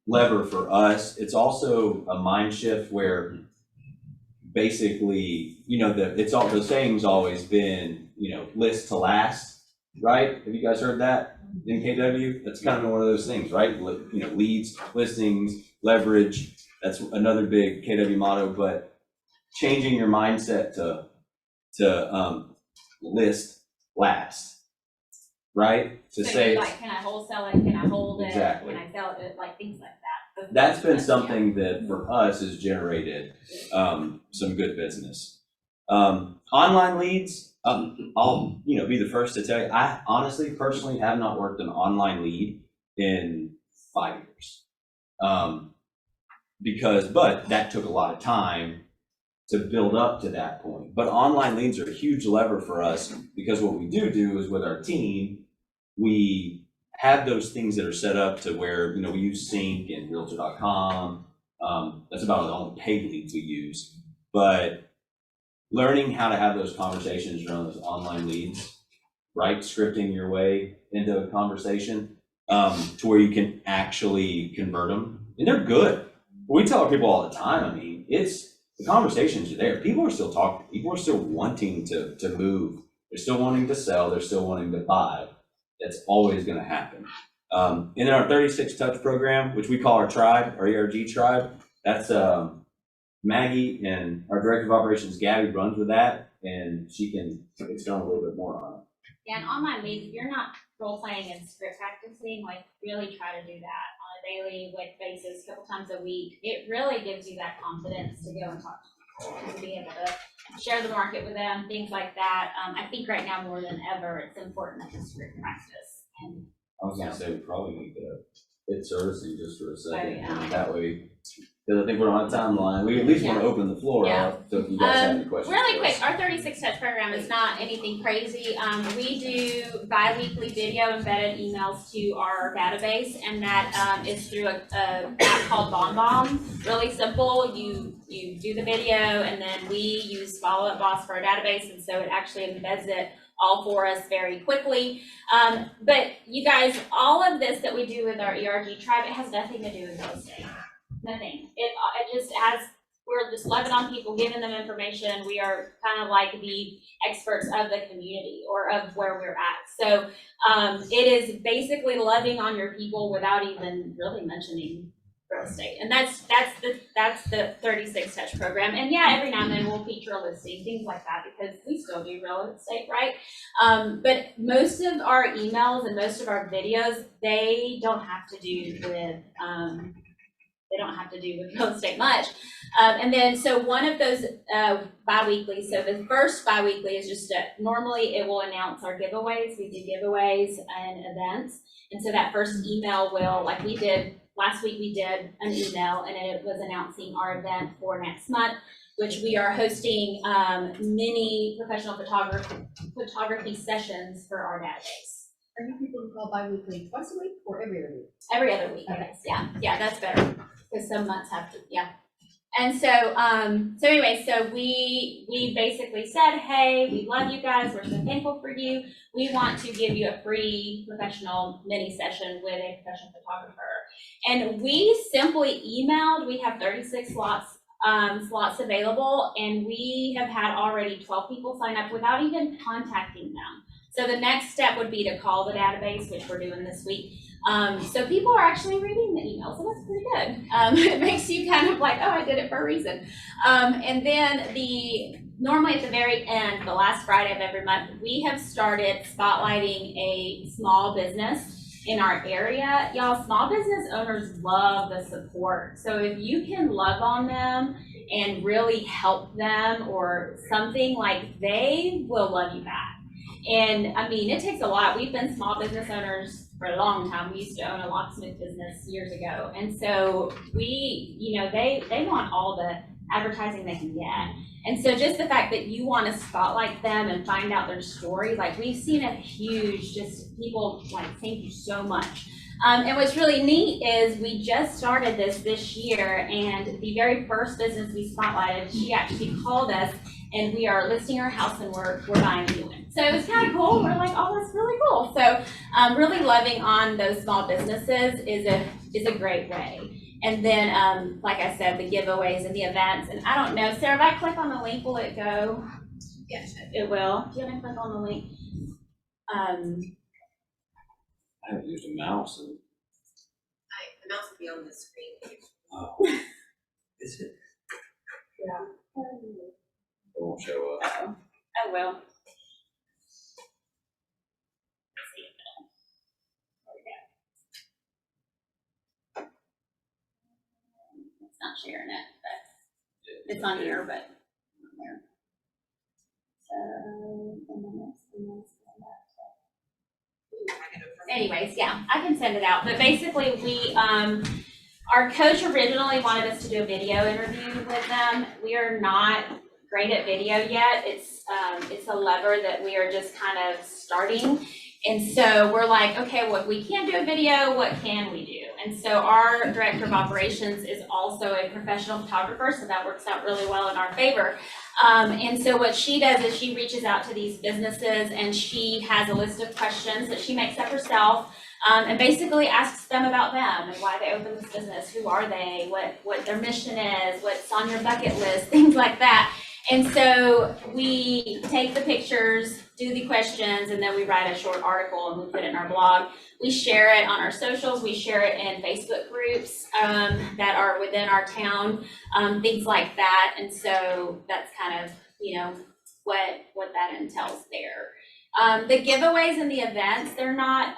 [SPEAKER 11] lever for us. It's also a mind shift where basically, the saying's always been, list to last, right? Have you guys heard that in KW? That's kind of one of those things, right? Leads, listings, leverage. That's another big KW motto, but changing your mindset to list last, right? To say,
[SPEAKER 12] like, can I wholesale it? Can I hold it?
[SPEAKER 11] Exactly.
[SPEAKER 12] Can I sell it? Like things like that.
[SPEAKER 11] That's been something that for us has generated some good business. Online leads, I'll be the first to tell you, I honestly, personally have not worked an online lead in 5 years. But that took a lot of time to build up to that point. But online leads are a huge lever for us, because what we do is with our team, we have those things that are set up to where, we use Sync and Realtor.com. That's about the only paid leads we use. But learning how to have those conversations around those online leads, right? Scripting your way into a conversation to where you can actually convert them. And they're good. We tell our people all the time, the conversations are there. People are still talking. People are still wanting to move. They're still wanting to sell. They're still wanting to buy. That's always going to happen. And in our 36 Touch program, which we call our tribe, our ERG tribe, that's Maggie and our Director of Operations, Gabby, runs with that, and she can explain a little bit more on it.
[SPEAKER 12] Yeah, and online leads, if you're not role playing and script practicing, really try to do that on a daily basis, a couple times a week. It really gives you that confidence to go and talk to people, to be able to share the market with them, things like that. I think right now more than ever, it's important to script practice. And
[SPEAKER 11] I was gonna say we probably need to hit servicing just for a second,
[SPEAKER 12] yeah.
[SPEAKER 11] and that way, because I think we're on a timeline. We at least want to open the floor up, so if you guys have any questions.
[SPEAKER 12] Really
[SPEAKER 11] for us.
[SPEAKER 12] quick, our 36 Touch program is not anything crazy. We do bi-weekly video embedded emails to our database, and that is through a app called BombBomb. Really simple. You do the video, and then we use Follow Up Boss for our database, and so it actually embeds it all for us very quickly. But you guys, all of this that we do with our ERG tribe, it has nothing to do with real estate. Nothing. It just has, we're just loving on people, giving them information. We are kind of like the experts of the community or of where we're at. So it is basically loving on your people without even really mentioning real estate. And that's the 36 Touch program. And yeah, every now and then we'll feature a listing, things like that, because we still do real estate, right? But most of our emails and most of our videos, they don't have to do with real estate much. And then, so one of those bi-weekly, so the first bi-weekly is just normally it will announce our giveaways. We do giveaways and events. And so that first email will, like we did, last week we did an email and it was announcing our event for next month, which we are hosting mini professional photography sessions for our database.
[SPEAKER 6] Are you people who call bi-weekly twice a week or every other week?
[SPEAKER 12] Every other week,
[SPEAKER 6] Okay.
[SPEAKER 12] yes. Yeah, that's better, because some months have to, yeah. And so, so anyway, so we basically said, hey, we love you guys, we're so thankful for you. We want to give you a free professional mini session with a professional photographer. And we simply emailed, we have 36 slots available, and we have had already 12 people sign up without even contacting them. So the next step would be to call the database, which we're doing this week. So people are actually reading the emails, so that's pretty good. It makes you kind of like, oh, I did it for a reason. And then normally at the very end, the last Friday of every month, we have started spotlighting a small business in our area. Y'all, small business owners love the support. So if you can love on them and really help them or something, like, they will love you back. And I mean, it takes a lot. We've been small business owners for a long time. We used to own a locksmith business years ago. And so they want all the advertising they can get. And so just the fact that you want to spotlight them and find out their story, like, we've seen a huge, just people like, thank you so much. And what's really neat is we just started this year, and the very first business we spotlighted, she actually called us, and we are listing her house and we're buying a new one. So it was kind of cool. We're like, oh, that's really cool. So really loving on those small businesses is a great way. And then, like I said, the giveaways and the events. And I don't know, Sarah, if I click on the link, will it go?
[SPEAKER 1] Yes.
[SPEAKER 12] It will. Do you want to click on the link?
[SPEAKER 11] I haven't used a mouse and.
[SPEAKER 1] The mouse will be on the screen.
[SPEAKER 11] Oh. Is it?
[SPEAKER 12] Yeah.
[SPEAKER 11] It won't show up.
[SPEAKER 12] Uh-oh. I will. Not sharing it, but it's on here, but not there. So, anyways, yeah, I can send it out. But basically, our coach originally wanted us to do a video interview with them. We are not great at video yet. It's a lever that we are just kind of starting. And so we're like, okay, well, if we can't do a video, what can we do? And so our director of operations is also a professional photographer, so that works out really well in our favor. And so what she does is she reaches out to these businesses, and she has a list of questions that she makes up herself, and basically asks them about them and why they opened this business, who are they, what their mission is, what's on your bucket list, things like that. And so we take the pictures, do the questions, and then we write a short article and we put it in our blog. We share it on our socials. We share it in Facebook groups that are within our town, things like that. And so that's kind of, what that entails there. The giveaways and the events, they're not,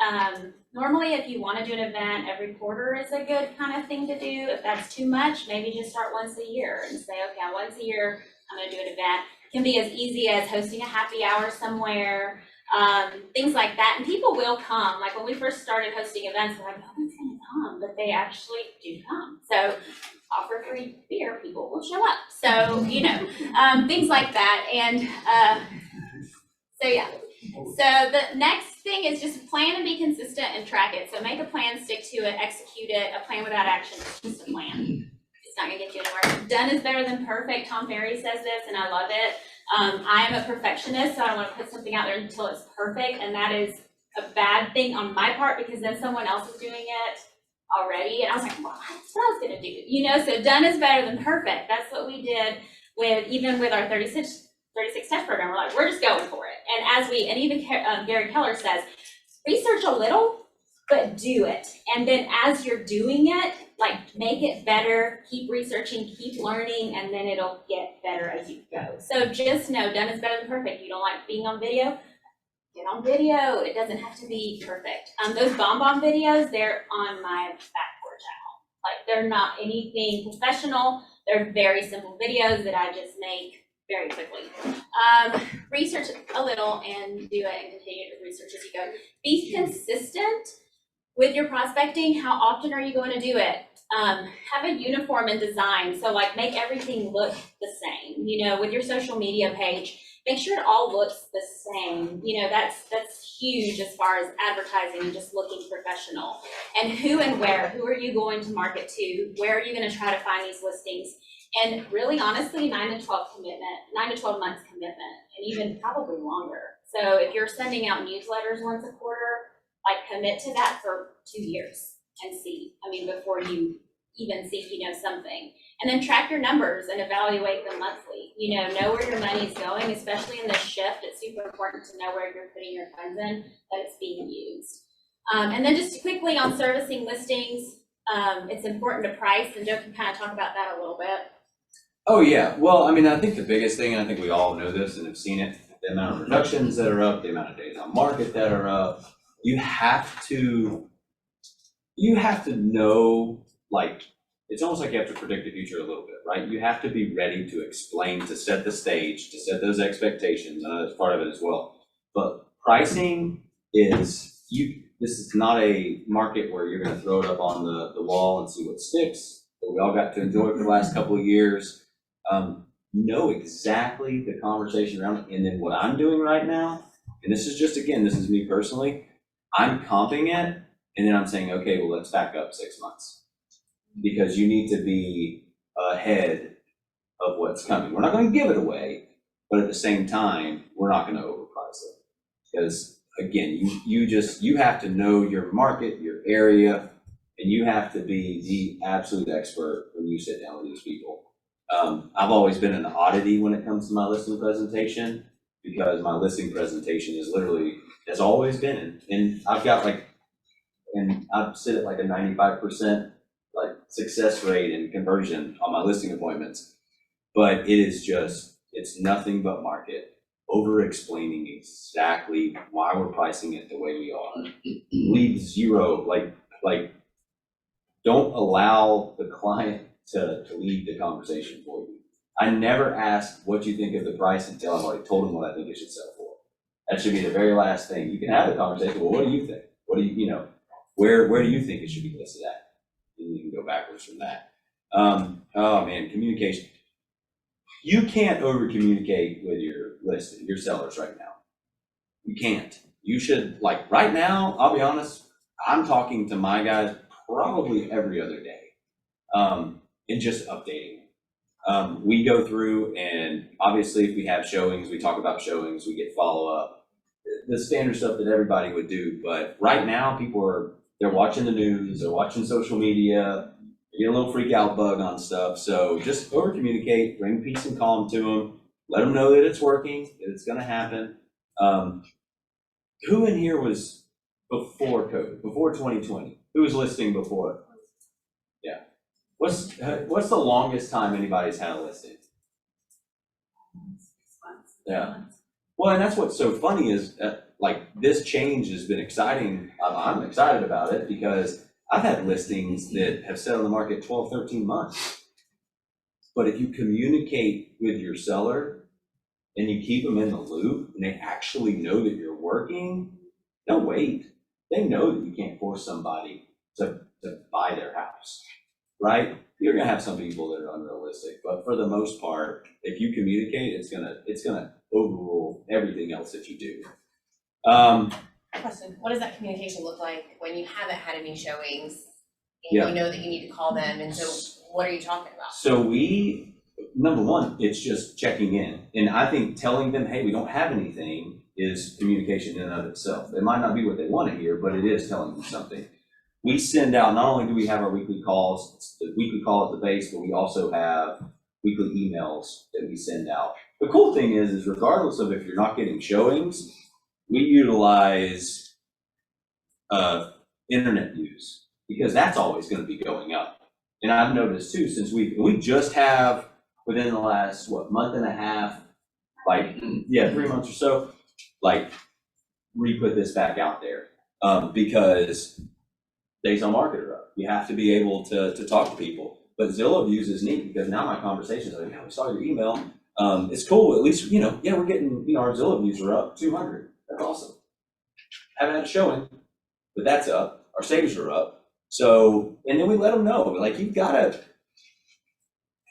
[SPEAKER 12] normally if you want to do an event every quarter is a good kind of thing to do. If that's too much, maybe just start once a year and say, okay, once a year, I'm going to do an event. It can be as easy as hosting a happy hour somewhere, things like that. And people will come. Like when we first started hosting events, we're like, no one's going to come, but they actually do come. So offer free beer, people will show up. So, things like that. And so, yeah. So the next thing is just plan and be consistent and track it. So make a plan, stick to it, execute it. A plan without action is just a plan. It's not gonna get you anywhere. Done is better than perfect. Tom Ferry says this, and I love it. I am a perfectionist, so I don't want to put something out there until it's perfect, and that is a bad thing on my part because then someone else is doing it already, and I was like, well, that's what I was gonna do. So done is better than perfect. That's what we did even with our 36 test program. We're like, we're just going for it. And even Gary Keller says, research a little, but do it. And then as you're doing it, like make it better, keep researching, keep learning, and then it'll get better as you go. So just know, done is better than perfect. You don't like being on video? Get on video. It doesn't have to be perfect. Those BombBomb videos, they're on my backboard channel. Like they're not anything professional. They're very simple videos that I just make very quickly. Research a little and do it and continue to research as you go. Be consistent with your prospecting. How often are you going to do it? Have a uniform in design. So like make everything look the same, with your social media page, make sure it all looks the same. That's huge as far as advertising and just looking professional. And who and where, who are you going to market to? Where are you going to try to find these listings? And really honestly, 9 to 12 months commitment, and even probably longer. So if you're sending out newsletters once a quarter, like commit to that for 2 years. and see. I mean, before you even think you know something. And then track your numbers and evaluate them monthly. Know where your money is going, especially in this shift. It's super important to know where you're putting your funds in, that it's being used. And then just quickly on servicing listings, it's important to price, and Joe can kind of talk about that a little bit.
[SPEAKER 11] Oh, yeah. Well, I mean, I think the biggest thing, and I think we all know this and have seen it, the amount of reductions that are up, the amount of days on market that are up, you have to know, like, it's almost like you have to predict the future a little bit, right? You have to be ready to explain, to set the stage, to set those expectations. I know that's part of it as well. But pricing is, this is not a market where you're gonna throw it up on the wall and see what sticks, that we all got to enjoy for the last couple of years. Know exactly the conversation around it. And then what I'm doing right now, and this is just, again, this is me personally, I'm comping it, and then I'm saying, okay, well, let's back up 6 months. Because you need to be ahead of what's coming. We're not going to give it away, but at the same time, we're not going to overprice it. Because again, you have to know your market, your area, and you have to be the absolute expert when you sit down with these people. I've always been an oddity when it comes to my listing presentation, because my listing presentation is literally, has always been, and I've got and I sit at like a 95% success rate and conversion on my listing appointments, but it is just, it's nothing but market, over explaining exactly why we're pricing it the way we are. Leave zero, don't allow the client to lead the conversation for you. I never ask what you think of the price until I've already told them what I think it should sell for. That should be the very last thing. You can have a conversation, well, what do you think? What do you, where do you think it should be listed at? And you can go backwards from that. Oh man, communication. You can't over communicate with your sellers right now. You can't. You should, right now, I'll be honest, I'm talking to my guys probably every other day, and just updating. We go through, and obviously if we have showings, we talk about showings, we get follow-up, the standard stuff that everybody would do. But right now, they're watching the news, they're watching social media, you get a little freak out bug on stuff. So just over communicate, bring peace and calm to them, let them know that it's working, that it's going to happen. Who in here was before COVID, before 2020? Who was listing before? Yeah. What's the longest time anybody's had a listing? Yeah. Well, and that's what's so funny is this change has been exciting. I'm excited about it because I've had listings that have sat on the market 12, 13 months. But if you communicate with your seller and you keep them in the loop and they actually know that you're working, they'll wait. They know that you can't force somebody to buy their house, right? You're gonna have some people that are unrealistic, but for the most part, if you communicate, it's gonna overrule everything else that you do.
[SPEAKER 1] Question, what does that communication look like when you haven't had any showings and
[SPEAKER 11] Yeah.
[SPEAKER 1] you know that you need to call them, and so what are you talking about?
[SPEAKER 11] So number one, it's just checking in. And I think telling them, hey, we don't have anything is communication in and of itself. It might not be what they want to hear, but it is telling them something. We send out, not only do we have our weekly calls, the weekly call at the base, but we also have weekly emails that we send out. The cool thing is regardless of if you're not getting showings, we utilize internet views because that's always going to be going up. And I've noticed too, since we just have within the last, month and a half, 3 months or so, re-put this back out there because days on market are up. You have to be able to talk to people. But Zillow views is neat because now my conversations are we saw your email. It's cool. At least, we're getting, our Zillow views are up 200. That's awesome. Haven't had a showing, but that's up. Our saves are up. So, and then we let them know,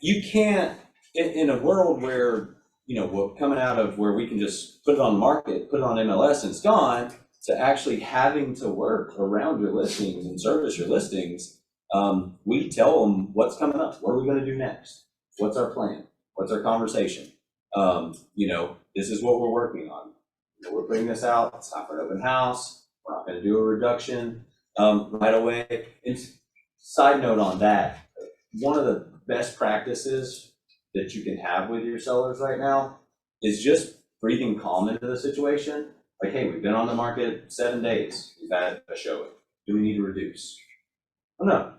[SPEAKER 11] you can't, in a world where, we're coming out of where we can just put it on the market, put it on MLS and it's gone, to actually having to work around your listings and service your listings, we tell them what's coming up. What are we going to do next? What's our plan? What's our conversation? This is what we're working on. We're putting this out. It's not for an open house. We're not going to do a reduction. right away. And side note on that, one of the best practices that you can have with your sellers right now is just breathing calm into the situation. Like, hey, we've been on the market 7 days. We've had a showing. Do we need to reduce? Oh, no,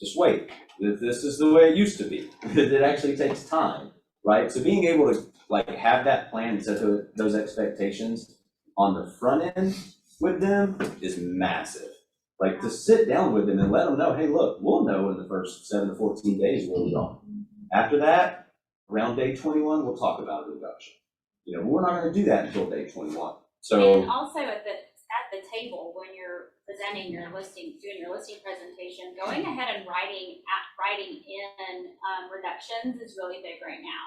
[SPEAKER 11] just wait. This is the way it used to be. It actually takes time, right? So being able to like have that plan and set those expectations on the front end with them is massive. Like to sit down with them and let them know, hey, look, we'll know in the first 7 to 14 days where we are. After that, around day 21, we'll talk about a reduction. You know, we're not going to do that until day 21. So
[SPEAKER 12] and also at the table when you're presenting your listing, doing your listing presentation, going ahead and writing in reductions is really big right now,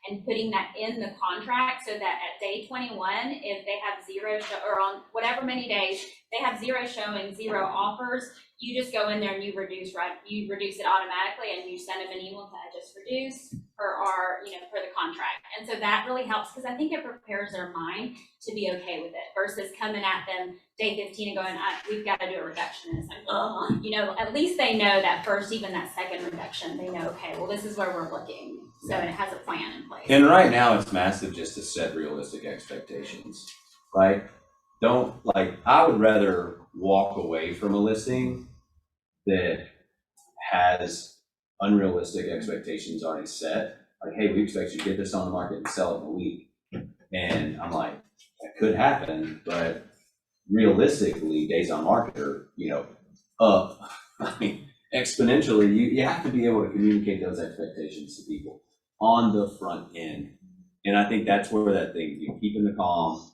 [SPEAKER 12] and putting that in the contract so that at day 21, if they have zero or on whatever many days they have zero showing, zero offers, you just go in there and you reduce it automatically, and you send them an email to just reduce for the contract. And so that really helps because I think it prepares their mind to be okay with it versus coming at them day 15 and going, we've got to do a reduction. And it's like, at least they know that first, even that second reduction, they know, okay, well, this is where we're looking. So it has a plan in place.
[SPEAKER 11] And right now it's massive just to set realistic expectations, right? I would rather walk away from a listing that has unrealistic expectations already set. Like, hey, we expect you to get this on the market and sell it in a week. And I'm like, that could happen, but realistically, days on market are, up. I mean, exponentially, you have to be able to communicate those expectations to people on the front end. And I think that's where that thing, keeping the calm,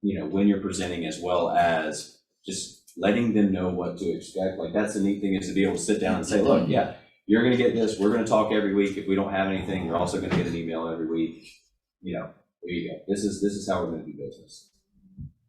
[SPEAKER 11] when you're presenting, as well as just letting them know what to expect. Like, that's the neat thing, is to be able to sit down and say, look, yeah, you're going to get this. We're going to talk every week. If we don't have anything, you're also going to get an email every week. There you go. This is how we're going to do business.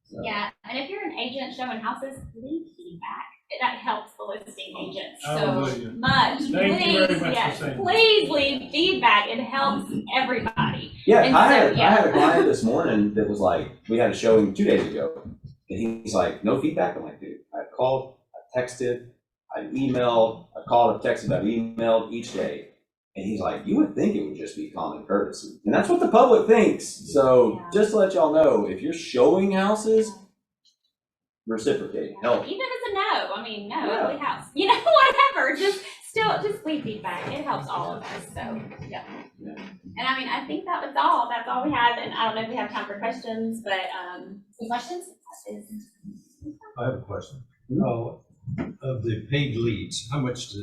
[SPEAKER 11] So.
[SPEAKER 12] Yeah, and if you're an agent showing houses, leave feedback. That helps the listing agents so much. Please leave feedback. It helps everybody.
[SPEAKER 11] Yeah, I had a client this morning that was like, we had a showing 2 days ago, and he's like, no feedback. I'm like, dude, I called, I texted, I emailed, I called, I texted, I emailed each day. And he's like, you would think it would just be common courtesy. And that's what the public thinks. So just to let y'all know, if you're showing houses, reciprocate, help.
[SPEAKER 12] Even if it's a no, ugly house, whatever, just leave feedback. It helps all of us, so, yeah. And I think that was all. That's all we had. And I don't know if we have time for questions, but, some questions?
[SPEAKER 9] I have a question. Of the paid leads, how much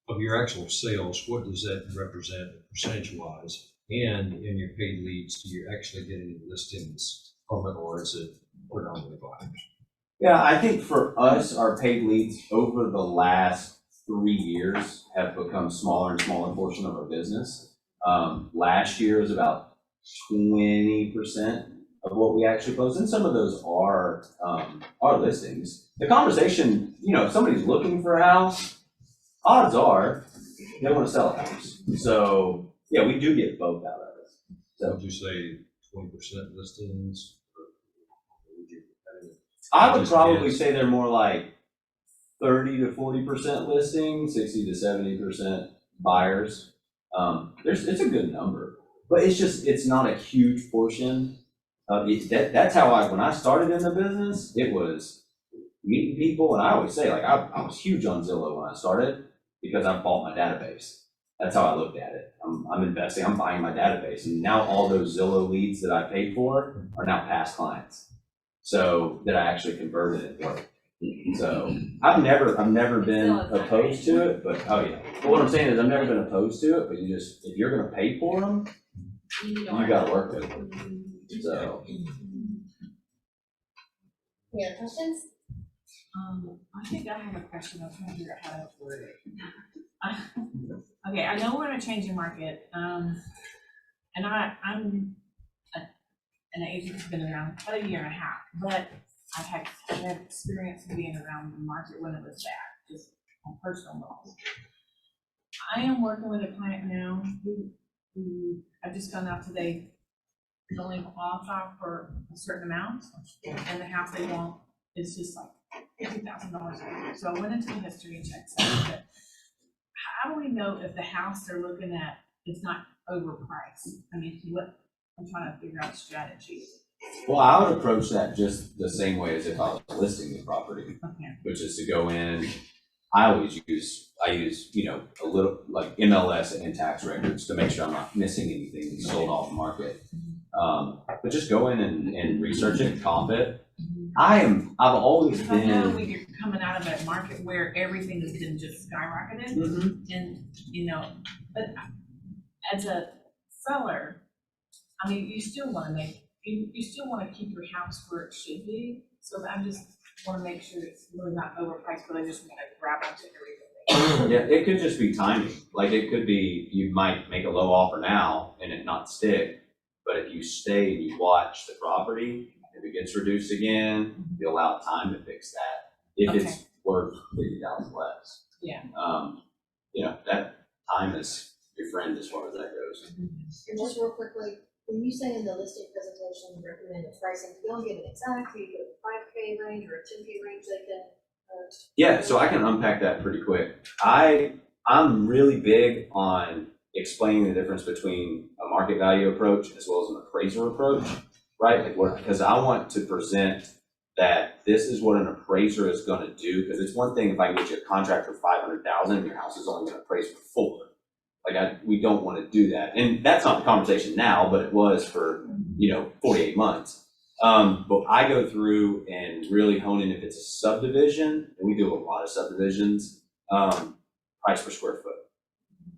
[SPEAKER 9] of your actual sales, what does that represent percentage-wise? And in your paid leads, do you actually get any listings from it, or is it predominantly buyers?
[SPEAKER 11] Yeah, I think for us, our paid leads over the last 3 years have become smaller and smaller portion of our business. Last year was about 20% of what we actually post, and some of those are listings. The conversation, if somebody's looking for a house, odds are they want to sell a house. So yeah, we do get both out of it. So
[SPEAKER 9] would you say 20% listings?
[SPEAKER 11] I would probably say they're more like 30 to 40% listings, 60 to 70% buyers. It's a good number, but it's not a huge portion. That's how when I started in the business, it was meeting people. And I always say, like, I was huge on Zillow when I started because I bought my database. That's how I looked at it. I'm investing, I'm buying my database. And now all those Zillow leads that I paid for are now past clients. So that I actually converted it for. So I've never been opposed to it, but But what I'm saying is I've never been opposed to it, but if you're going to pay for them, you got to work with them. So.
[SPEAKER 6] Any other questions?
[SPEAKER 5] I think I have a question. I'm trying to figure out how to word it. Okay, I know we're in a changing market, and I'm an agent who's been around about a year and a half, but I've had experience of being around the market when it was bad, just on personal level. I am working with a client now who I just found out today can only qualify for a certain amount, and the house they want is just like
[SPEAKER 8] $50,000. So I went into the history and checked some of it. How do we know if the house they're looking at is not overpriced? I mean, I'm trying to figure out a strategy.
[SPEAKER 11] Well, I would approach that just the same way as if I was listing the property,
[SPEAKER 8] Okay.
[SPEAKER 11] which is to go in. I use, you know, a little like MLS and tax records to make sure I'm not missing anything sold off market. But just go in and research it, comp it. I've always
[SPEAKER 8] Because I know
[SPEAKER 11] been.
[SPEAKER 8] when you're coming out of a market where everything has been just skyrocketed, and, you know, but as a seller, I mean, you still wanna you still wanna keep your house where it should be, so I just wanna make sure it's really not overpriced, but I just wanna grab onto everything.
[SPEAKER 11] Yeah, it could just be timing. Like it could be, you might make a low offer now and it not stick, but if you stay and you watch the property, if it gets reduced again, you allow time to fix that. If it's worth 50,000 less.
[SPEAKER 8] Yeah.
[SPEAKER 11] You know, that time is your friend as far as that goes.
[SPEAKER 6] And just real quickly, when you say in the listing presentation, you recommend the pricing, you don't give an exact, you give a 5K range or a 10K range they can.
[SPEAKER 11] Yeah, so I can unpack that pretty quick. I'm really big on explaining the difference between a market value approach as well as an appraiser approach, right? Like what, because I want to present that this is what an appraiser is going to do. Because it's one thing if I can get you a contract for 500,000 and your house is only going to appraise for 4. Like we don't want to do that, and that's not the conversation now, but it was for 48 months. But I go through and really hone in if it's a subdivision, and we do a lot of subdivisions. Price per square foot.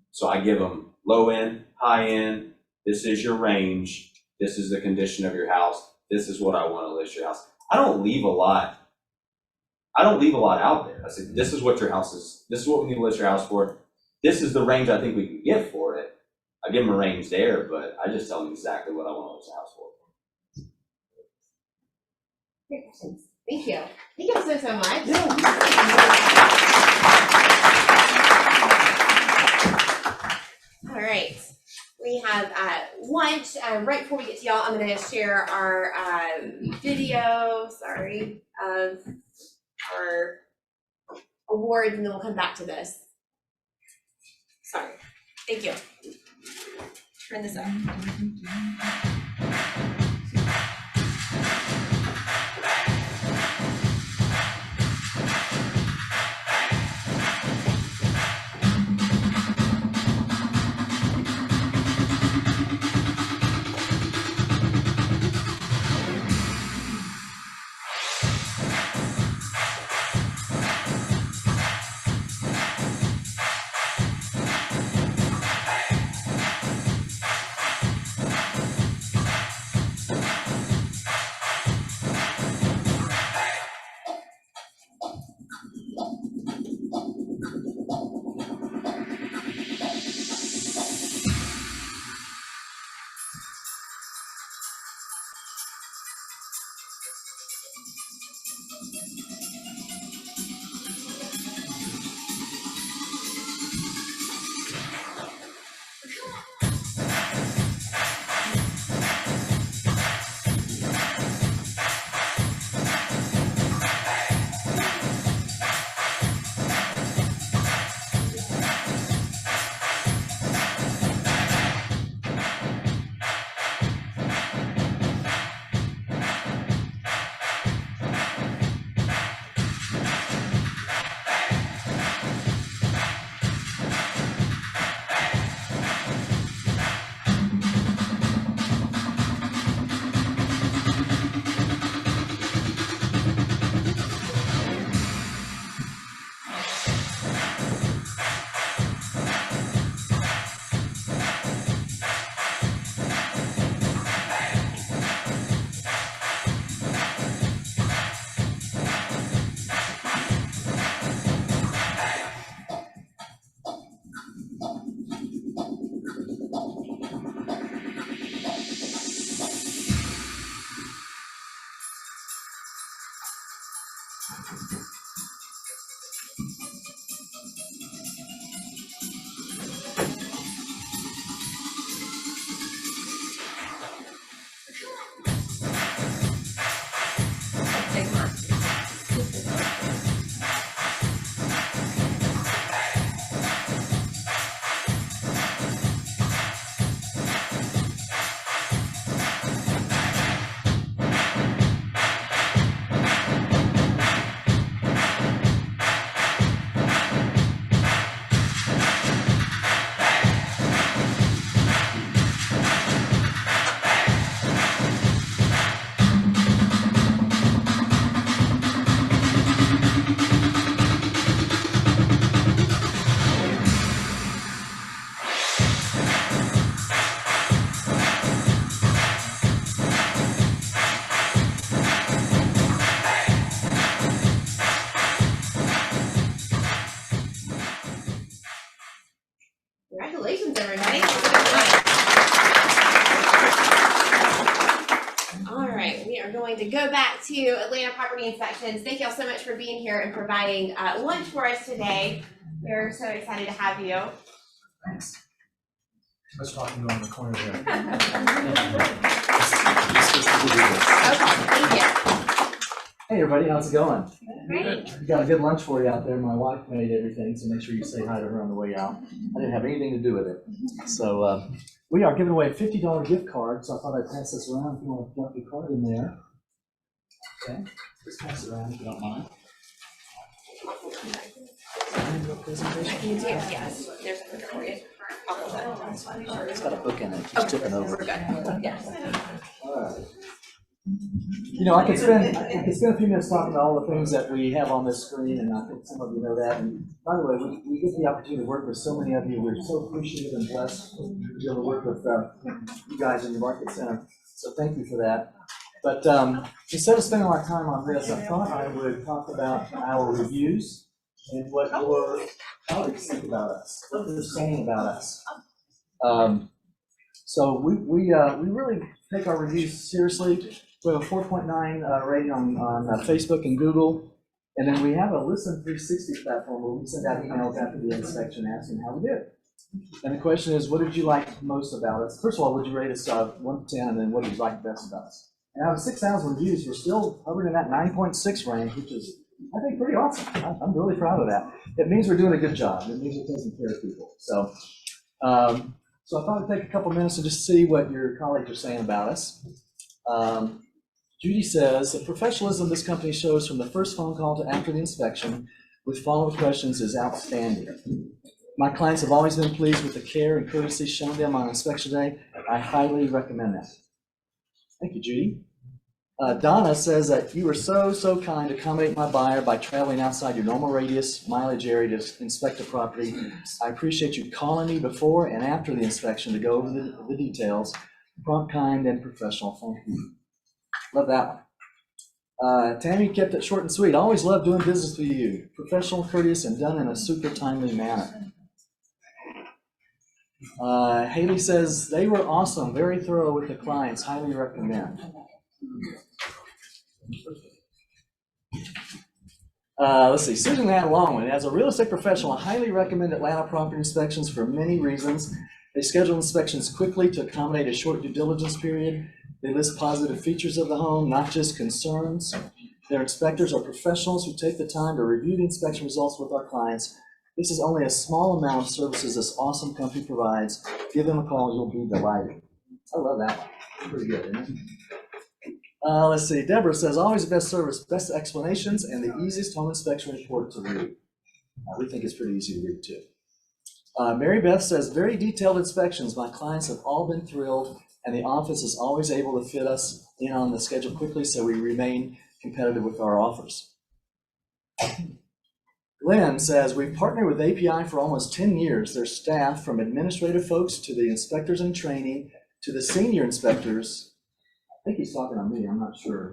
[SPEAKER 11] So I give them low end, high end. This is your range. This is the condition of your house. This is what I want to list your house. I don't leave a lot out there. I said, this is what your house is. This is what we need to list your house for. This is the range I think we can get for it. I give them a range there, but I just tell them exactly what I want to list the house for.
[SPEAKER 1] Great questions. Thank you. Thank you so much. All right. We have lunch. Right before we get to y'all, I'm going to share our video, of our awards, and then we'll come back to this. Sorry. Thank you. Turn this up. Congratulations, everybody. All right, we are going to go back to Atlanta Property Inspections. Thank y'all so much for being here and providing lunch for us today. We're so excited to have you.
[SPEAKER 2] Thanks. Let's talk and go in the corner there.
[SPEAKER 1] Okay, thank you.
[SPEAKER 13] Hey everybody, how's it going?
[SPEAKER 1] Great.
[SPEAKER 13] We got a good lunch for you out there. My wife made everything, so make sure you say hi to her on the way out. I didn't have anything to do with it. So we are giving away a $50 gift card, so I thought I'd pass this around if you want to dump your card in there. Okay, just pass it around if you don't mind.
[SPEAKER 1] You do, yes. There's a picture for you.
[SPEAKER 13] It's got a book in it, it keeps tipping over.
[SPEAKER 1] We're good. Yes.
[SPEAKER 13] All right. You know, I could spend a few minutes talking about all the things that we have on this screen, and I think some of you know that. And by the way, we get the opportunity to work with so many of you. We're so appreciative and blessed to be able to work with you guys in your market center. So thank you for that. But instead of spending a lot of time on this, I thought I would talk about our reviews and what your colleagues think about us, what they're saying about us. So we really take our reviews seriously. We have a 4.9 rating on Facebook and Google, and then we have a Listen 360 platform where we send out emails after the inspection asking how we did. And the question is, what did you like most about us? First of all, would you rate us 1 to 10, and then what did you like best about us? And out of 6,000 reviews, we're still hovering in that 9.6 range, which is, I think, pretty awesome. I'm really proud of that. It means we're doing a good job. It means we're taking care of people. So I thought I'd take a couple minutes and just see what your colleagues are saying about us. Judy says, the professionalism this company shows from the first phone call to after the inspection with follow-up questions is outstanding. My clients have always been pleased with the care and courtesy shown them on inspection day. I highly recommend that. Thank you, Judy. Donna says that you were so kind to accommodate my buyer by traveling outside your normal radius mileage area to inspect the property. I appreciate you calling me before and after the inspection to go over the details. Prompt, kind, and professional. Thank you. Love that one. Tammy kept it short and sweet. Always love doing business with you. Professional, courteous, and done in a super timely manner. Haley says they were awesome, very thorough with the clients. Highly recommend. Let's see. Susan had a long one. As a real estate professional, I highly recommend Atlanta Property Inspections for many reasons. They schedule inspections quickly to accommodate a short due diligence period. They list positive features of the home, not just concerns. Their inspectors are professionals who take the time to review the inspection results with our clients. This is only a small amount of services this awesome company provides. Give them a call, you'll be delighted. I love that one. Pretty good, isn't it? Let's see. Deborah says, always the best service, best explanations, and the easiest home inspection report to read. We think it's pretty easy to read, too. Mary Beth says, very detailed inspections. My clients have all been thrilled, and the office is always able to fit us in on the schedule quickly, so we remain competitive with our offers. Glenn says, we've partnered with API for almost 10 years. Their staff, from administrative folks to the inspectors in training to the senior inspectors, I think he's talking on me, I'm not sure.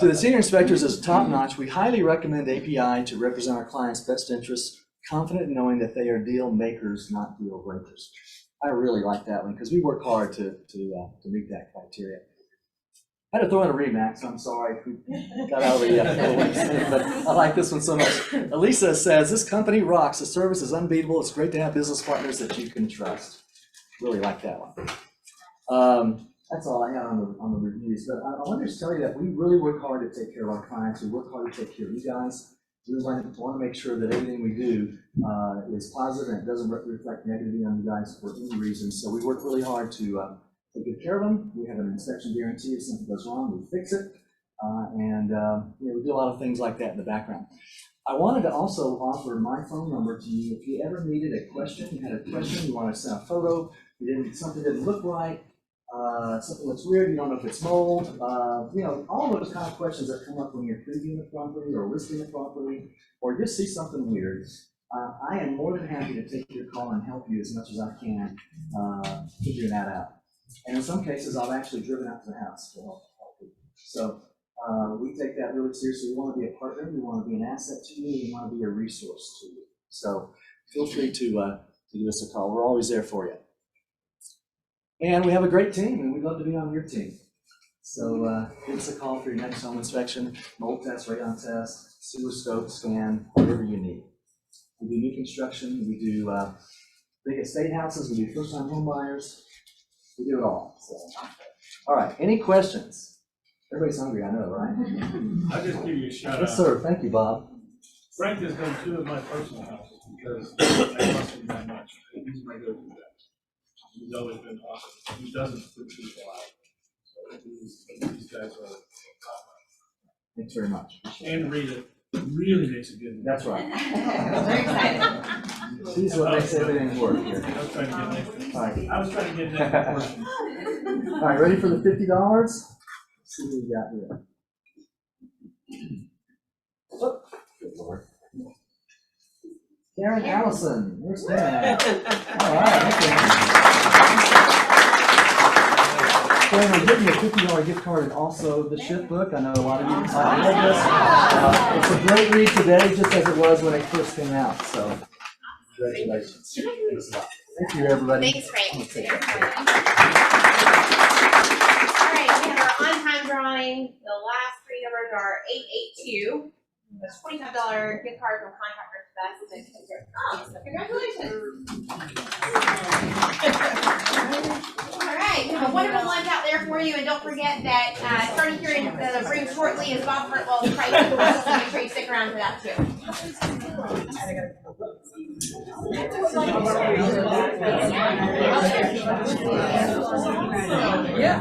[SPEAKER 13] To the senior inspectors is top notch. We highly recommend API to represent our clients' best interests, confident in knowing that they are deal makers, not deal breakers. I really like that one because we work hard to meet that criteria. I had to throw in a Remax. I'm sorry if we got out of the but I like this one so much. Elisa says, this company rocks. The service is unbeatable. It's great to have business partners that you can trust. Really like that one. That's all I had on the reviews. But I want to just tell you that we really work hard to take care of our clients. We work hard to take care of you guys. We want to make sure that everything we do is positive and it doesn't reflect negatively on you guys for any reason. So we work really hard to take good care of them. We have an inspection guarantee. If something goes wrong, we fix it. We do a lot of things like that in the background. I wanted to also offer my phone number to you. If you ever needed a question, you had a question, you want to send a photo, something didn't look right, something looks weird, you don't know if it's mold, all those kind of questions that come up when you're previewing the property or listing the property, or just see something weird. I am more than happy to take your call and help you as much as I can figuring that out. And in some cases, I've actually driven out to the house to help people. So we take that really seriously. We want to be a partner. We want to be an asset to you. We want to be a resource to you. So feel free to give us a call. We're always there for you. And we have a great team, and we'd love to be on your team. So give us a call for your next home inspection, mold test, radon test, sewer scope scan, whatever you need. We do new construction, we do big estate houses, we do first-time home buyers, we do it all. So, all right, any questions? Everybody's hungry, I know, right?
[SPEAKER 14] I'll just give you a shout out.
[SPEAKER 13] Yes, sir. Thank you, Bob.
[SPEAKER 14] Frank has done 2 of my personal houses because I trust him that much. He's my go-to guy. He's always been awesome. He doesn't put people out. So these guys are
[SPEAKER 13] Thanks very much.
[SPEAKER 14] and Rita really makes it good.
[SPEAKER 13] That's right.
[SPEAKER 1] Very excited.
[SPEAKER 13] She's what makes everything work here.
[SPEAKER 14] I was trying to get next.
[SPEAKER 13] All right.
[SPEAKER 14] I was trying to get next portion.
[SPEAKER 13] All right, ready for the $50? Let's see what we got here. Oh, good Lord. Karen Allison, where's Karen? All right, Karen, we're giving you a $50 gift card and also the shift book. I know a lot of you might read this. It's a great read today, just as it was when it first came out. So, congratulations. Thanks a lot. Thank you, everybody.
[SPEAKER 1] Thanks, Frank. All right, we have our on-time drawing. The last 3 numbers are 882. There's $25 gift card from Contractors Best. So congratulations. All right, we have a wonderful lunch out there for you, and don't forget that starting here in the room shortly is Bob Hartwell's pricing course, so make sure you stick around for that too.
[SPEAKER 5] Yeah.